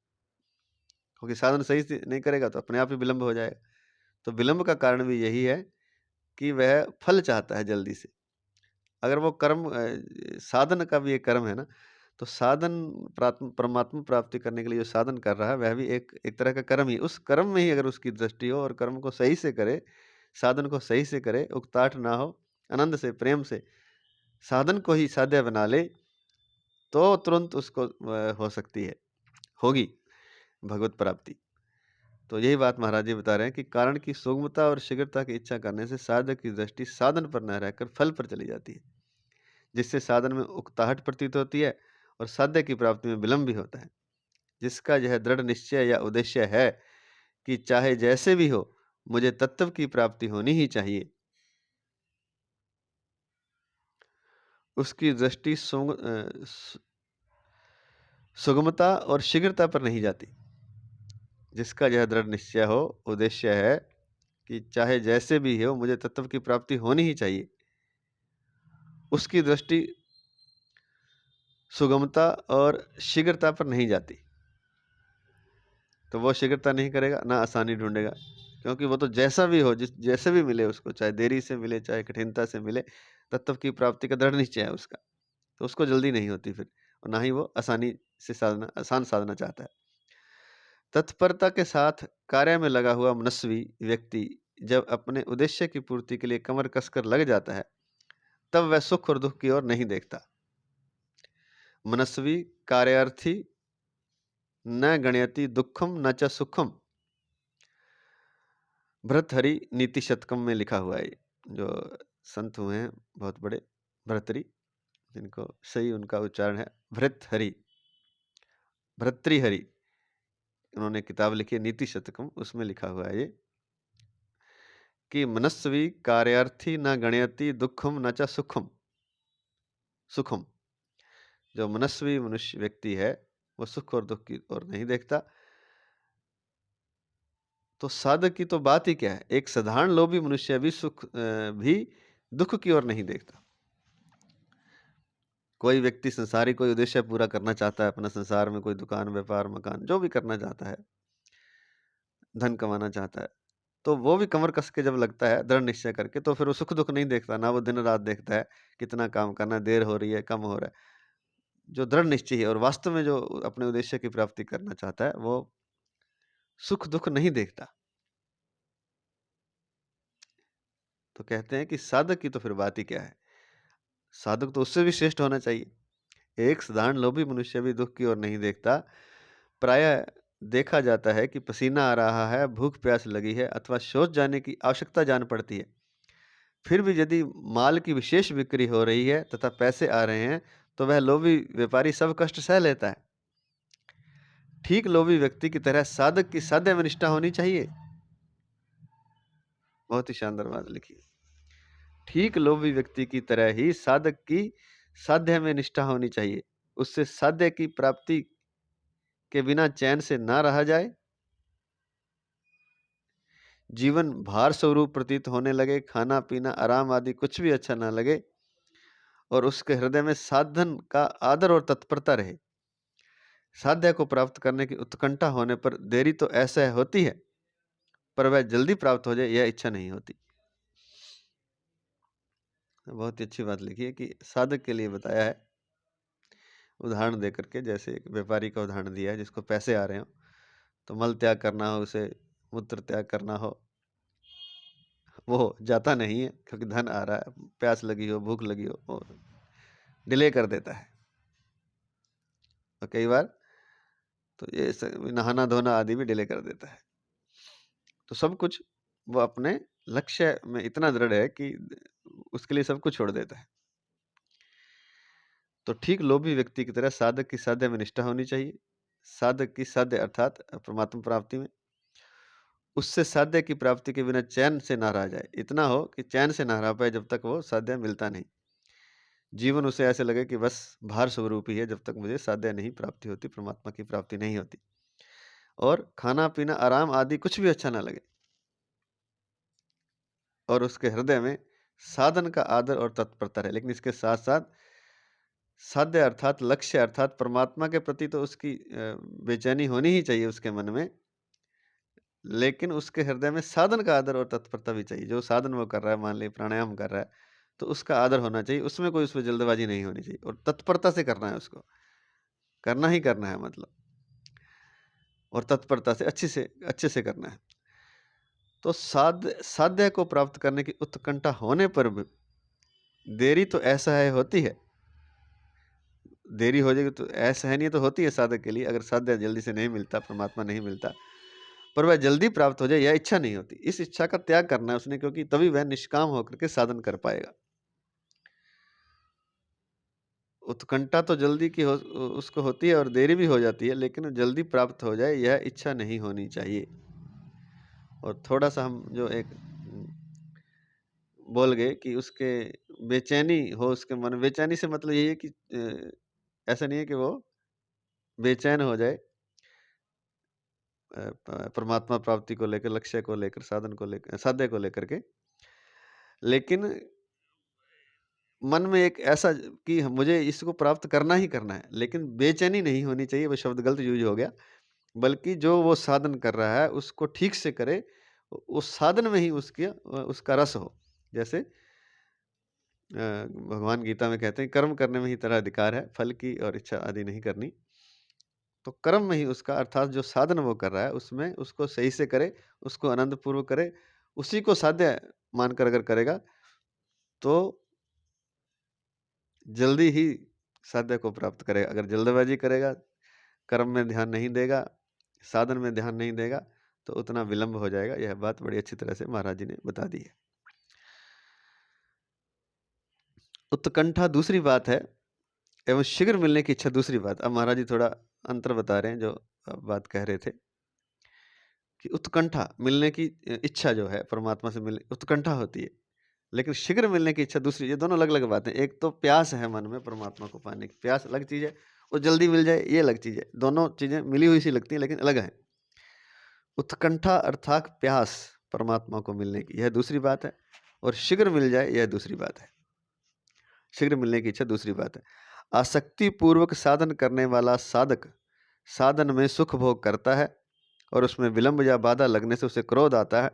S1: क्योंकि साधन सही से नहीं करेगा तो अपने आप ही विलंब हो जाएगा। तो विलंब का कारण भी यही है कि वह फल चाहता है जल्दी से। अगर वो कर्म साधन का भी एक कर्म है ना, तो साधन परमात्मा प्राप्ति करने के लिए जो साधन कर रहा है, वह भी एक एक तरह का कर्म ही, उस कर्म में ही अगर उसकी दृष्टि हो और कर्म को सही से करे, साधन को सही से करे, उकताहट ना हो, आनंद से, प्रेम से साधन को ही साध्य बना ले, तो तुरंत उसको हो सकती है, होगी भगवत प्राप्ति। तो यही बात महाराज जी बता रहे हैं कि कारण की सुगमता और शीघ्रता की इच्छा करने से साधक की दृष्टि साधन पर न रहकर फल पर चली जाती है, जिससे साधन में उकताहट प्रतीत होती है और साध्य की प्राप्ति में विलंब भी होता है। जिसका यह दृढ़ निश्चय या उद्देश्य है कि चाहे जैसे भी हो, मुझे तत्व की प्राप्ति होनी ही चाहिए, उसकी दृष्टि सुगमता और शीघ्रता पर नहीं जाती। जिसका यह दृढ़ निश्चय हो, उद्देश्य है कि चाहे जैसे भी हो, मुझे तत्व की प्राप्ति होनी ही चाहिए, उसकी दृष्टि सुगमता और शीघ्रता पर नहीं जाती। तो वो शीघ्रता नहीं करेगा, ना आसानी ढूंढेगा, क्योंकि वो तो जैसा भी हो, जिस जैसे भी मिले उसको, चाहे देरी से मिले, चाहे कठिनता से मिले, तत्व की प्राप्ति का दृढ़ निश्चय है उसका, तो उसको जल्दी नहीं होती फिर, और ना ही वो आसानी से साधना, आसान साधना चाहता है। तत्परता के साथ कार्य में लगा हुआ मनस्वी व्यक्ति जब अपने उद्देश्य की पूर्ति के लिए कमर कसकर लग जाता है, तब वह सुख और दुख की ओर नहीं देखता। मनस्वी कार्यार्थी न गणयति दुखम न च सुखम, भर्तहरि नीति शतकम में लिखा हुआ है। जो संत हुए हैं बहुत बड़े, भर्तृहरि, जिनको सही उनका उच्चारण है भर्तहरि, भर्तृहरि, उन्होंने किताब लिखी है नीति शतकम, उसमें लिखा हुआ है ये कि मनस्वी कार्यार्थी न गणयति दुखम न च सुखम। सुखम, जो मनस्वी मनुष्य व्यक्ति है वो सुख और दुख की ओर नहीं देखता। तो साधक की तो बात ही क्या है, एक साधारण लोभी मनुष्य भी दुख की ओर नहीं देखता। कोई व्यक्ति संसारी कोई उद्देश्य पूरा करना चाहता है अपना, संसार में कोई दुकान, व्यापार, मकान जो भी करना चाहता है, धन कमाना चाहता है, तो वो भी कमर कस के जब लगता है दृढ़ निश्चय करके, तो फिर वो सुख दुख नहीं देखता। ना वो दिन रात देखता है कितना काम करना, देर हो रही है, कम हो रहा है। जो दृढ़ निश्चय है और वास्तव में जो अपने उद्देश्य की प्राप्ति करना चाहता है, वो सुख दुख नहीं देखता। तो कहते हैं कि साधक की तो फिर बात ही क्या है, साधक तो उससे भी श्रेष्ठ होना चाहिए। एक साधारण लोभी मनुष्य भी दुख की ओर नहीं देखता। प्रायः देखा जाता है कि पसीना आ रहा है, भूख प्यास लगी है अथवा शौच जाने की आवश्यकता जान पड़ती है, फिर भी यदि माल की विशेष बिक्री हो रही है तथा पैसे आ रहे हैं, तो वह लोभी व्यापारी सब कष्ट सह लेता है। ठीक लोभी व्यक्ति की तरह साधक की साध्य में निष्ठा होनी चाहिए। बहुत ही शानदार बात लिखी है। ठीक लोभी व्यक्ति की तरह ही साधक की साध्य में निष्ठा होनी चाहिए। उससे साध्य की प्राप्ति के बिना चैन से ना रहा जाए, जीवन भार स्वरूप प्रतीत होने लगे, खाना पीना आराम आदि कुछ भी अच्छा ना लगे, और उसके हृदय में साधन का आदर और तत्परता रहे। साध्य को प्राप्त करने की उत्कंठा होने पर देरी तो ऐसा होती है, पर वह जल्दी प्राप्त हो जाए यह इच्छा नहीं होती। बहुत ही अच्छी बात लिखी है कि साधक के लिए बताया है उदाहरण दे करके। जैसे एक व्यापारी का उदाहरण दिया है, जिसको पैसे आ रहे हो, तो मल त्याग करना हो, उसे मूत्र त्याग करना हो, वो जाता नहीं है क्योंकि धन आ रहा है, प्यास लगी हो, भूख लगी हो, वो डिले कर देता है। और कई बार तो ये नहाना धोना आदि भी डिले कर देता है। तो सब कुछ वो अपने लक्ष्य में इतना दृढ़ है कि उसके लिए सब कुछ छोड़ देता है। तो ठीक लोभी व्यक्ति की तरह साधक की साध्य में निष्ठा होनी चाहिए। साधक की साध्य अर्थात परमात्मा प्राप्ति में, उससे साध्य की प्राप्ति के बिना चैन से ना रह जाए। इतना हो कि चैन से ना रह पाए जब तक वो साध्य मिलता नहीं। जीवन उसे ऐसे लगे कि बस भार स्वरूप ही है, जब तक मुझे साध्य नहीं प्राप्ति होती, परमात्मा की प्राप्ति नहीं होती। और खाना पीना आराम आदि कुछ भी अच्छा ना लगे, और उसके हृदय में साधन का आदर और तत्परता है। लेकिन इसके साथ साथ साध्य अर्थात लक्ष्य अर्थात परमात्मा के प्रति तो उसकी बेचैनी होनी ही चाहिए उसके मन में, लेकिन उसके हृदय में साधन का आदर और तत्परता भी चाहिए। जो साधन वो कर रहा है, मान ली प्राणायाम कर रहा है, तो उसका आदर होना चाहिए, उसमें कोई उसमें जल्दबाजी नहीं होनी चाहिए, और तत्परता से करना है, उसको करना ही करना है मतलब, और तत्परता से अच्छे से करना है। तो साध्य को प्राप्त करने की उत्कंठा होने पर भी देरी तो असह्य होती है। देरी हो जाएगी तो असहनीय तो होती है साधक के लिए, अगर साध्य जल्दी से नहीं मिलता, परमात्मा नहीं मिलता, पर वह जल्दी प्राप्त हो जाए यह इच्छा नहीं होती। इस इच्छा का त्याग करना है उसने, क्योंकि तभी वह निष्काम होकर के साधन कर पाएगा। उत्कंठा तो जल्दी की उसको होती है और देरी भी हो जाती है, लेकिन जल्दी प्राप्त हो जाए यह इच्छा नहीं होनी चाहिए। और थोड़ा सा हम जो एक बोल गए कि उसके बेचैनी हो, उसके मन बेचैनी से मतलब यही है कि ऐसा नहीं है कि वो बेचैन हो जाए परमात्मा प्राप्ति को लेकर, लक्ष्य को लेकर, साधन को लेकर, साध्य को लेकर के, लेकिन मन में एक ऐसा कि मुझे इसको प्राप्त करना ही करना है, लेकिन बेचैनी नहीं होनी चाहिए। वो शब्द गलत यूज हो गया, बल्कि जो वो साधन कर रहा है उसको ठीक से करे, उस साधन में ही उसका रस हो। जैसे भगवान गीता में कहते हैं कर्म करने में ही तेरा अधिकार है, फल की और इच्छा आदि नहीं करनी। तो कर्म में ही उसका अर्थात जो साधन वो कर रहा है उसमें उसको सही से करे, उसको आनंदपूर्वक करे, उसी को साध्य मानकर अगर करेगा तो जल्दी ही साध्य को प्राप्त करेगा। अगर जल्दबाजी करेगा, कर्म में ध्यान नहीं देगा, साधन में ध्यान नहीं देगा, तो उतना विलंब हो जाएगा। यह बात बड़ी अच्छी तरह से महाराज जी ने बता दी है। उत्कंठा दूसरी बात है एवं शीघ्र मिलने की इच्छा दूसरी बात। अब महाराज जी थोड़ा अंतर बता रहे हैं जो आप बात कह रहे थे कि उत्कंठा मिलने की इच्छा जो है परमात्मा से मिलने उत्कंठा होती है, लेकिन शीघ्र मिलने की इच्छा दूसरी। ये दोनों अलग अलग बातें। एक तो प्यास है मन में परमात्मा को पाने की, प्यास अलग चीज़ है, वो जल्दी मिल जाए ये अलग चीज़ है। दोनों चीज़ें मिली हुई सी लगती हैं लेकिन अलग हैं। उत्कंठा अर्थात प्यास परमात्मा को मिलने की, यह दूसरी बात है, और शीघ्र मिल जाए यह दूसरी बात है। शीघ्र मिलने की इच्छा दूसरी बात है। आसक्ति पूर्वक साधन करने वाला साधक साधन में सुख भोग करता है और उसमें विलंब या बाधा लगने से उसे क्रोध आता है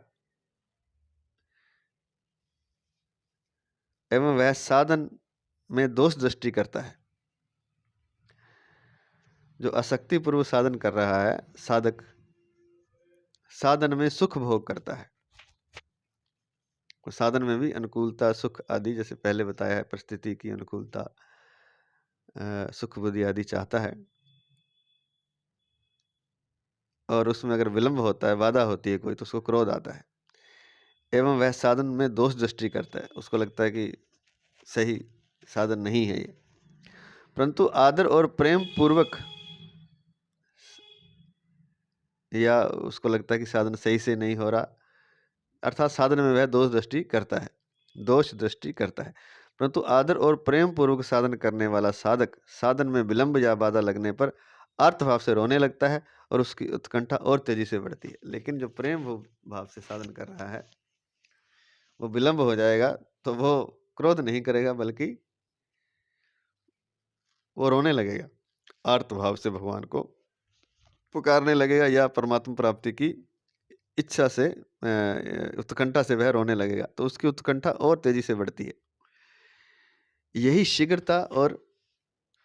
S1: एवं वह साधन में दोष दृष्टि करता है। जो आसक्ति पूर्वक साधन कर रहा है साधक साधन में सुख भोग करता है, साधन में भी अनुकूलता सुख आदि जैसे पहले बताया है, परिस्थिति की अनुकूलता सुख बुद्धि आदि चाहता है, और उसमें अगर विलंब होता है, बाधा होती है कोई, तो उसको क्रोध आता है एवं वह साधन में दोष दृष्टि करता है। उसको लगता है कि सही साधन नहीं है ये। परंतु आदर और प्रेम पूर्वक या उसको लगता है कि साधन सही से नहीं हो रहा, अर्थात साधन में वह दोष दृष्टि करता है, दोष दृष्टि करता है। परंतु आदर और प्रेम पूर्वक साधन करने वाला साधक साधन में विलंब या बाधा लगने पर अर्थभाव से रोने लगता है और उसकी उत्कंठा और तेजी से बढ़ती है। लेकिन जो प्रेम भाव से साधन कर रहा है वो विलंब हो जाएगा तो वो क्रोध नहीं करेगा, बल्कि वो रोने लगेगा, आर्त भाव से भगवान को पुकारने लगेगा या परमात्मा प्राप्ति की इच्छा से उत्कंठा से वह रोने लगेगा, तो उसकी उत्कंठा और तेजी से बढ़ती है। यही शीघ्रता और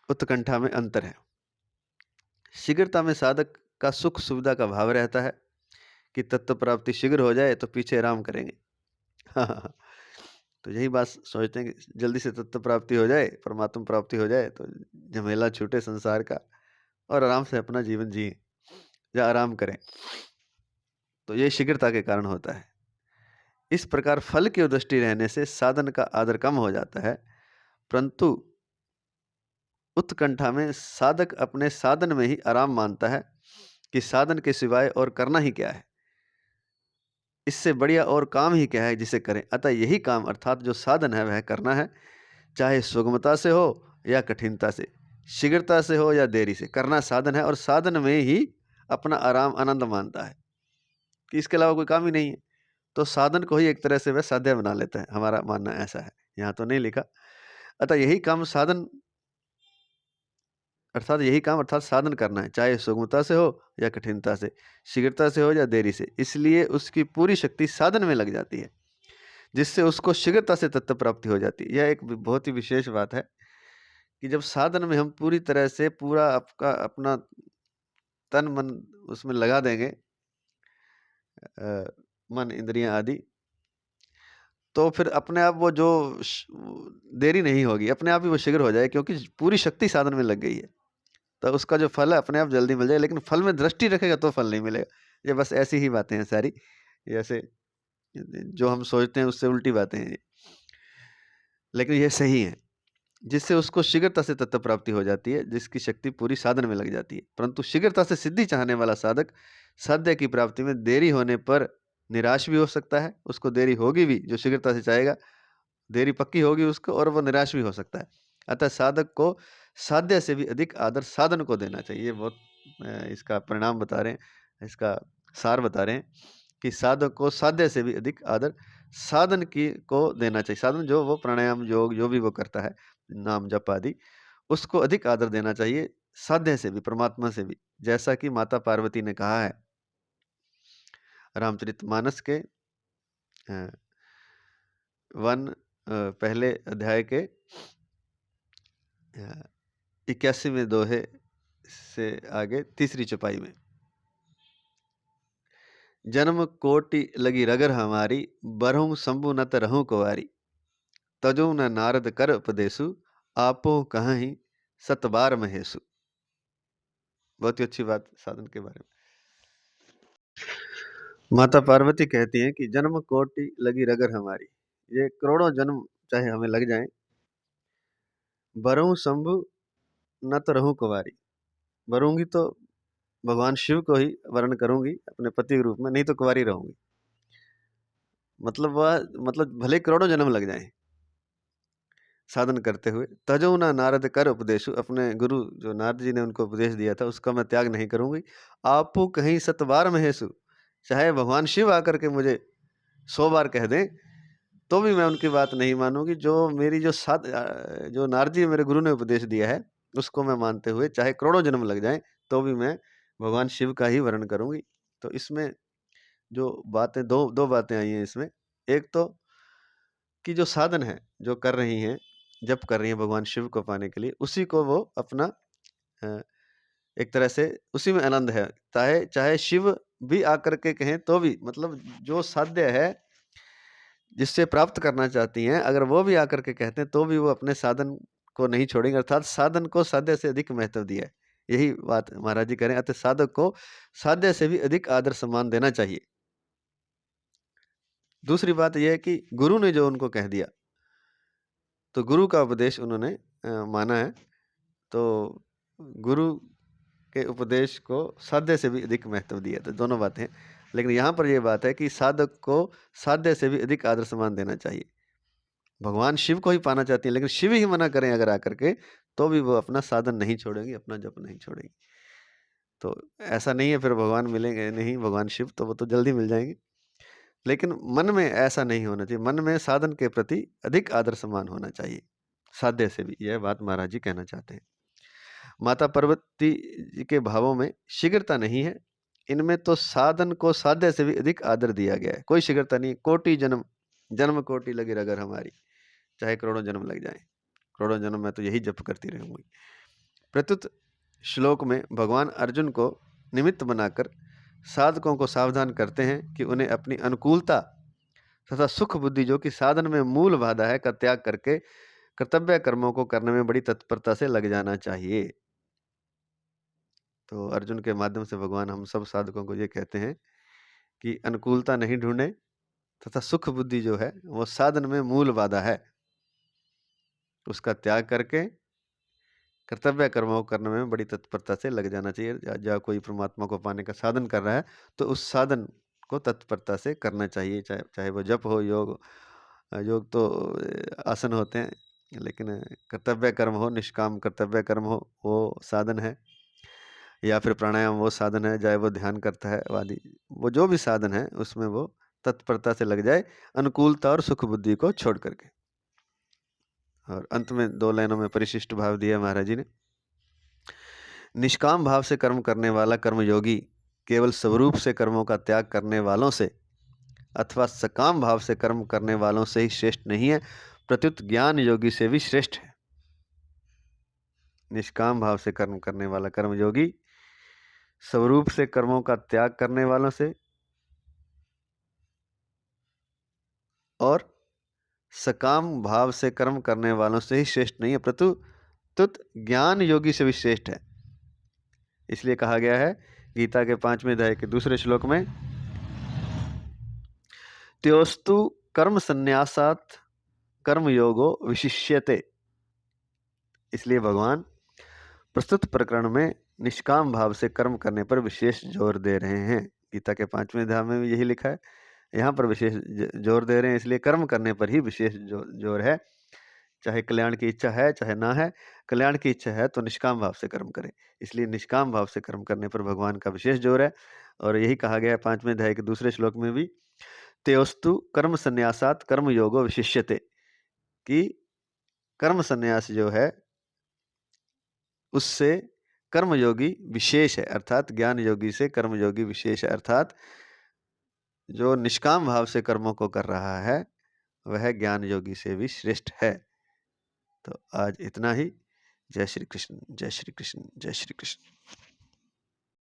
S1: उत्कंठा में अंतर है। शीघ्रता में साधक का सुख सुविधा का भाव रहता है कि तत्व प्राप्ति शीघ्र हो जाए तो पीछे आराम करेंगे। तो यही बात सोचते हैं कि जल्दी से तत्व प्राप्ति हो जाए, परमात्मा प्राप्ति हो जाए तो झमेला छूटे संसार का और आराम से अपना जीवन जिए या आराम करें। तो ये शीघ्रता के कारण होता है। इस प्रकार फल की दृष्टि रहने से साधन का आदर कम हो जाता है, परंतु उत्कंठा में साधक अपने साधन में ही आराम मानता है कि साधन के सिवाय और करना ही क्या है, इससे बढ़िया और काम ही क्या है जिसे करें। अतः यही काम अर्थात जो साधन है वह करना है, चाहे सुगमता से हो या कठिनता से, शीघ्रता से हो या देरी से, करना साधन है और साधन में ही अपना आराम आनंद मानता है कि इसके अलावा कोई काम ही नहीं है। तो साधन को ही एक तरह से वह साध्य बना लेता है, हमारा मानना ऐसा है, यहाँ तो नहीं लिखा। अतः यही काम साधन अर्थात साधन करना है, चाहे सुगमता से हो या कठिनता से, शीघ्रता से हो या देरी से। इसलिए उसकी पूरी शक्ति साधन में लग जाती है, जिससे उसको शीघ्रता से तत्व प्राप्ति हो जाती है। यह एक बहुत ही विशेष बात है कि जब साधन में हम पूरी तरह से पूरा आपका अपना तन मन उसमें लगा देंगे, मन इंद्रियां आदि, तो फिर अपने आप वो जो देरी नहीं होगी, अपने आप ही वो शीघ्र हो जाए, क्योंकि पूरी शक्ति साधन में लग गई है। तो उसका जो फल है अपने आप जल्दी मिल जाए, लेकिन फल में दृष्टि रखेगा तो फल नहीं मिलेगा। ये बस ऐसी ही बातें हैं सारी, जैसे जो हम सोचते हैं उससे उल्टी बातें हैं ये, लेकिन ये सही है। जिससे उसको शीघ्रता से तत्व प्राप्ति हो जाती है, जिसकी शक्ति पूरी साधन में लग जाती है। परंतु शीघ्रता से सिद्धि चाहने वाला साधक साध्य की प्राप्ति में देरी होने पर निराश भी हो सकता है। उसको देरी होगी भी, जो शीघ्रता से चाहेगा देरी पक्की होगी उसको, और वो निराश भी हो सकता है। अतः साधक को साध्य से भी अधिक आदर साधन को देना चाहिए। ये बहुत इसका परिणाम बता रहे हैं, इसका सार बता रहे हैं कि साधक को साध्य से भी अधिक आदर साधन की को देना चाहिए। साधन जो वो प्राणायाम योग जो भी वो करता है, नाम जप आदि, उसको अधिक आदर देना चाहिए साध्य से भी, परमात्मा से भी। जैसा कि माता पार्वती ने कहा है रामचरितमानस के पहले अध्याय के 81वें दोहे से आगे तीसरी चौपाई में, जन्म कोटि लगी रगर हमारी, बरहूं शंभु नत रहूं कुंवारी, तजो न नारद कर उपदेशु, आपो कहीं सतबार महेशु। बहुत ही अच्छी बात साधन के बारे में। माता पार्वती कहती हैं कि जन्म कोटि लगी रगर हमारी, ये करोड़ों जन्म चाहे हमें लग जाएं, बरहूं शंभु नत रहूं कुंवारी, बरूंगी तो भगवान शिव को ही वर्ण करूंगी अपने पति के रूप में, नहीं तो कुंवारी रहूंगी। मतलब भले करोड़ों जन्म लग जाएं साधन करते हुए, तजो ना नारद कर उपदेशु, अपने गुरु जो नारद जी ने उनको उपदेश दिया था उसका मैं त्याग नहीं करूंगी। आपू कहीं सतबार महेशु, चाहे भगवान शिव आकर के मुझे 100 बार कह दें तो भी मैं उनकी बात नहीं मानूंगी। जो मेरी जो नारद जी मेरे गुरु ने उपदेश दिया है उसको मैं मानते हुए चाहे करोड़ों जन्म लग जाएं तो भी मैं भगवान शिव का ही वर्ण करूंगी। तो इसमें जो बातें दो बातें आई हैं इसमें, एक तो कि जो साधन है जो कर रही हैं, जप कर रही हैं भगवान शिव को पाने के लिए, उसी को वो अपना अ, एक तरह से उसी में आनंद है। चाहे चाहे शिव भी आकर के कहें तो भी, मतलब जो साध्य है जिससे प्राप्त करना चाहती हैं, अगर वो भी आकर के कहते हैं तो भी वो अपने साधन को नहीं छोड़ेंगे। अर्थात साधन को साध्य से अधिक महत्व दिया है, यही बात महाराज जी कह रहे हैं। अतः साधक को साध्य से भी अधिक आदर सम्मान देना चाहिए। दूसरी बात यह है कि गुरु ने जो उनको कह दिया तो गुरु का उपदेश उन्होंने माना है, तो गुरु के उपदेश को साध्य से भी अधिक महत्व दिया। तो दोनों बातें हैं, लेकिन यहाँ पर यह बात है कि साधक को साध्य से भी अधिक आदर सम्मान देना चाहिए। भगवान शिव को ही पाना चाहती है, लेकिन शिव ही मना करें अगर आकर के तो भी वो अपना साधन नहीं छोड़ेंगे, अपना जप नहीं छोड़ेंगे। तो ऐसा नहीं है फिर भगवान मिलेंगे नहीं, भगवान शिव तो वो तो जल्दी मिल जाएंगे, लेकिन मन में ऐसा नहीं होना चाहिए। मन में साधन के प्रति अधिक आदर सम्मान होना चाहिए, साध्य से भी। यह बात महाराज जी कहना चाहते हैं। माता पार्वती जी के भावों में शीघ्रता नहीं है, इनमें तो साधन को साध्य से भी अधिक आदर दिया गया है। कोई शीघ्रता नहीं। कोटि जन्म, जन्म कोटि लगी रगर हमारी, चाहे करोड़ों जन्म लग जाएं, करोड़ों जन्म मैं तो यही जप करती रहूंगी। प्रत्युत श्लोक में भगवान अर्जुन को निमित्त बनाकर साधकों को सावधान करते हैं कि उन्हें अपनी अनुकूलता तथा सुख बुद्धि जो कि साधन में मूल बाधा है का त्याग करके कर्तव्य कर्मों को करने में बड़ी तत्परता से लग जाना चाहिए। तो अर्जुन के माध्यम से भगवान हम सब साधकों को ये कहते हैं कि अनुकूलता नहीं ढूंढे तथा सुख बुद्धि जो है वो साधन में मूल बाधा है, उसका त्याग करके कर्तव्य कर्मों को करने में बड़ी तत्परता से लग जाना चाहिए। जहाँ कोई परमात्मा को पाने का साधन कर रहा है तो उस साधन को तत्परता से करना चाहिए, चाहे चाहे वो जप हो, योग तो आसन होते हैं, लेकिन कर्तव्य कर्म हो, निष्काम कर्तव्य कर्म हो, वो साधन है। या फिर प्राणायाम वो साधन है, चाहे वो ध्यान करता है आदि, वो जो भी साधन है उसमें वो तत्परता से लग जाए, अनुकूलता और सुख बुद्धि को छोड़ करके। और अंत में 2 लाइनों में परिशिष्ट भाव दिया महाराज जी ने। निष्काम भाव से कर्म करने वाला कर्मयोगी केवल स्वरूप से कर्मों का त्याग करने वालों से अथवा सकाम भाव से कर्म करने वालों से ही श्रेष्ठ नहीं है, प्रत्युत ज्ञान योगी से भी श्रेष्ठ है। निष्काम भाव से कर्म करने वाला कर्मयोगी स्वरूप से कर्मों का त्याग करने वालों से और सकाम भाव से कर्म करने वालों से ही श्रेष्ठ नहीं है, प्रत्युत ज्ञान योगी से भी श्रेष्ठ है। इसलिए कहा गया है गीता के 5वें अध्याय के दूसरे श्लोक में, त्योस्तु कर्म संन्यासात कर्म योगो विशिष्यते। इसलिए भगवान प्रस्तुत प्रकरण में निष्काम भाव से कर्म करने पर विशेष जोर दे रहे हैं। गीता के 5वें अध्याय में भी यही लिखा है, यहाँ पर विशेष जोर दे रहे हैं, इसलिए कर्म करने पर ही विशेष जोर है। चाहे कल्याण की इच्छा है चाहे ना है, कल्याण की इच्छा है तो निष्काम भाव से कर्म करें। इसलिए निष्काम भाव से कर्म करने पर भगवान का विशेष जोर है। और यही कहा गया है 5वें अध्याय के दूसरे श्लोक में भी, तेस्तु कर्म संन्यासात कर्म योगो विशिष्यते, कि कर्म संन्यास जो है उससे कर्मयोगी विशेष है, अर्थात ज्ञान योगी से कर्मयोगी विशेष है। अर्थात जो निष्काम भाव से कर्मों को कर रहा है वह ज्ञान योगी से भी श्रेष्ठ है। तो आज इतना ही। जय श्री कृष्ण, जय श्री कृष्ण, जय श्री कृष्ण।